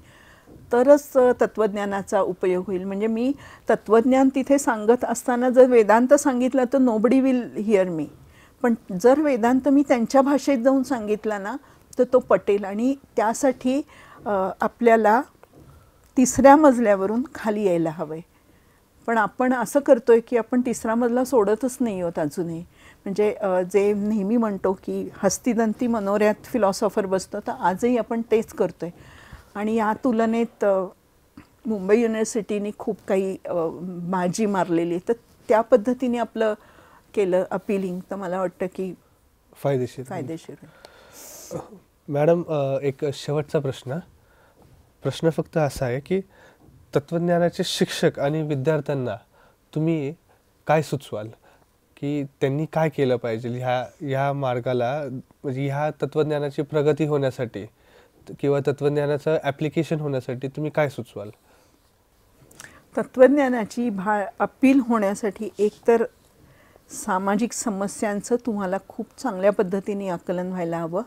तरच तत्त्वज्ञानाचा उपयोग होईल. म्हणजे मी तत्त्वज्ञान तिथे सांगत असताना जर वेदांत सांगितलं तर नोबडी विल हिअर मी, पण जर वेदांत मी त्यांच्या भाषेत जाऊन सांगितला ना तर तो पटेल. आणि त्यासाठी आपल्याला तिसऱ्या मजल्यावरून खाली यायला हवं आहे. पण आपण असं करतोय की आपण तिसरा मजला सोडतच नाही आहोत अजूनही. म्हणजे जे नेहमी म्हणतो की हस्तिदंती मनोऱ्यात फिलॉसॉफर बसतो, तर आजही आपण तेच करतोय. आणि या तुलनेत मुंबई युनिव्हर्सिटीने खूप काही बाजी मारलेली, तर त्या पद्धतीने आपलं केलं अपिलिंग, तर मला वाटतं की फायदेशीर. मॅडम, एक शेवटचा प्रश्न फक्त असा आहे की तत्त्वज्ञानाचे शिक्षक आणि विद्यार्थ्यांना तुम्ही काय सुचवाल की त्यांनी काय केलं पाहिजे ह्या मार्गाला, म्हणजे ह्या तत्त्वज्ञानाची प्रगती होण्यासाठी किंवा तत्त्वज्ञानाचं ॲप्लिकेशन होण्यासाठी तुम्ही काय सुचवाल? तत्त्वज्ञानाची अपील होण्यासाठी एकतर सामाजिक समस्यांचं तुम्हाला खूप चांगल्या पद्धतीने आकलन व्हायला हवं.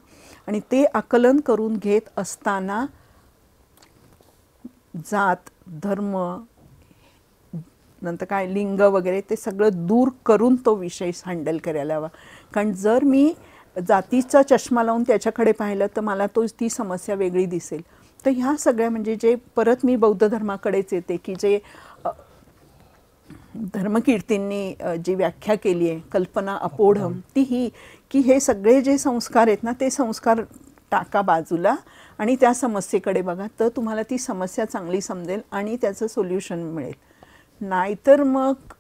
आणि ते आकलन करून घेत असताना जात, धर्म, नंतर काय लिंग वगैरे ते सगळं दूर करून तो विषय हँडल करायला हवा. कारण जर मी जातीचा चष्मा लावून त्याच्याकडे पाहिलं तर मला ती समस्या वेगळी दिसेल. तर ह्या सगळ्या म्हणजे जे परत मी बौद्ध धर्माकडेच येते की जे धर्मकीर्तींनी जी व्याख्या केली आहे कल्पना अपोढम, ती ही की हे सगळे जे संस्कार आहेत ना ते संस्कार टाका बाजूला आणि त्या समस्येकडे बघा, तर तुम्हाला ती समस्या चांगली समजेल आणि त्याचं सोल्युशन मिळेल. नाहीतर मग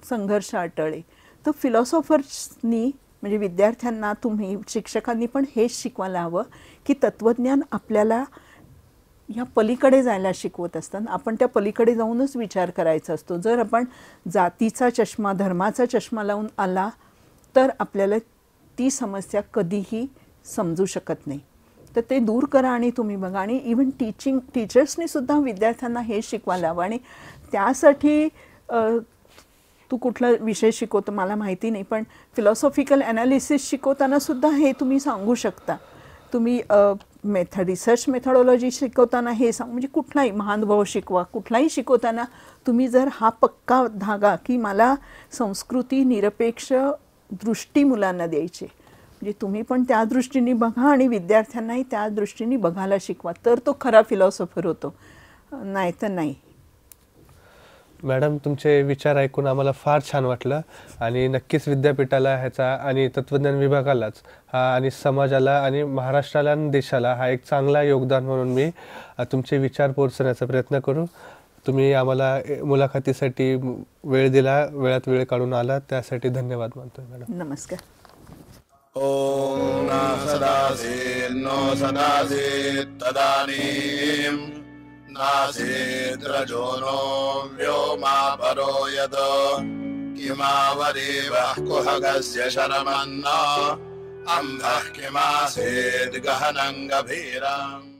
संघर्ष अटळे. तर फिलॉसॉफर्सनी म्हणजे विद्यार्थ्यांना तुम्ही शिक्षकांनी पण हेच शिकवायला हवं की तत्त्वज्ञान आपल्याला ह्या पलीकडे जायला शिकवत असताना आपण त्या पलीकडे जाऊनच विचार करायचा असतो. जर आपण जातीचा चष्मा, धर्माचा चष्मा लावून आला तर आपल्याला ती समस्या कधीही समजू शकत नाही. तर ते दूर करा आणि तुम्ही बघा. आणि इव्हन टीचर्सनी सुद्धा विद्यार्थ्यांना हे शिकवायला हवं. आणि त्यासाठी तू कुठला विषय शिकवतो मला माहिती नाही, पण फिलॉसॉफिकल ॲनालिसिस शिकवताना सुद्धा हे तुम्ही सांगू शकता. तुम्ही रिसर्च मेथॉडॉलॉजी शिकवताना हे म्हणजे कुठलाही महानुभव शिकवा, कुठलाही शिकवताना तुम्ही जर हा पक्का धागा की मला संस्कृती निरपेक्ष दृष्टी मुलांना द्यायची, म्हणजे तुम्ही पण त्या दृष्टीने बघा आणि विद्यार्थ्यांनाही त्या दृष्टीने बघायला शिकवा, तर तो खरा फिलॉसॉफर होतो, नाही तर नाही. मॅडम, तुमचे विचार ऐकून आम्हाला फार छान वाटलं आणि नक्कीच विद्यापीठाला ह्याचा आणि तत्त्वज्ञान विभागालाच हा आणि समाजाला आणि महाराष्ट्राला आणि देशाला हा एक चांगला योगदान म्हणून मी तुमचे विचार पोहोचवण्याचा प्रयत्न करू. तुम्ही आम्हाला मुलाखतीसाठी वेळ दिला, वेळात वेळ काढून आला, त्यासाठी धन्यवाद मानतोय मॅडम. नमस्कार. ओम सदासीर्नो सदासीत् तदानीं नासीत् रजो नो व्योमा परो यद किमावरीवः कुहकस्य शरमन्न अम्भः किमासीत् गहनं गभीरम्.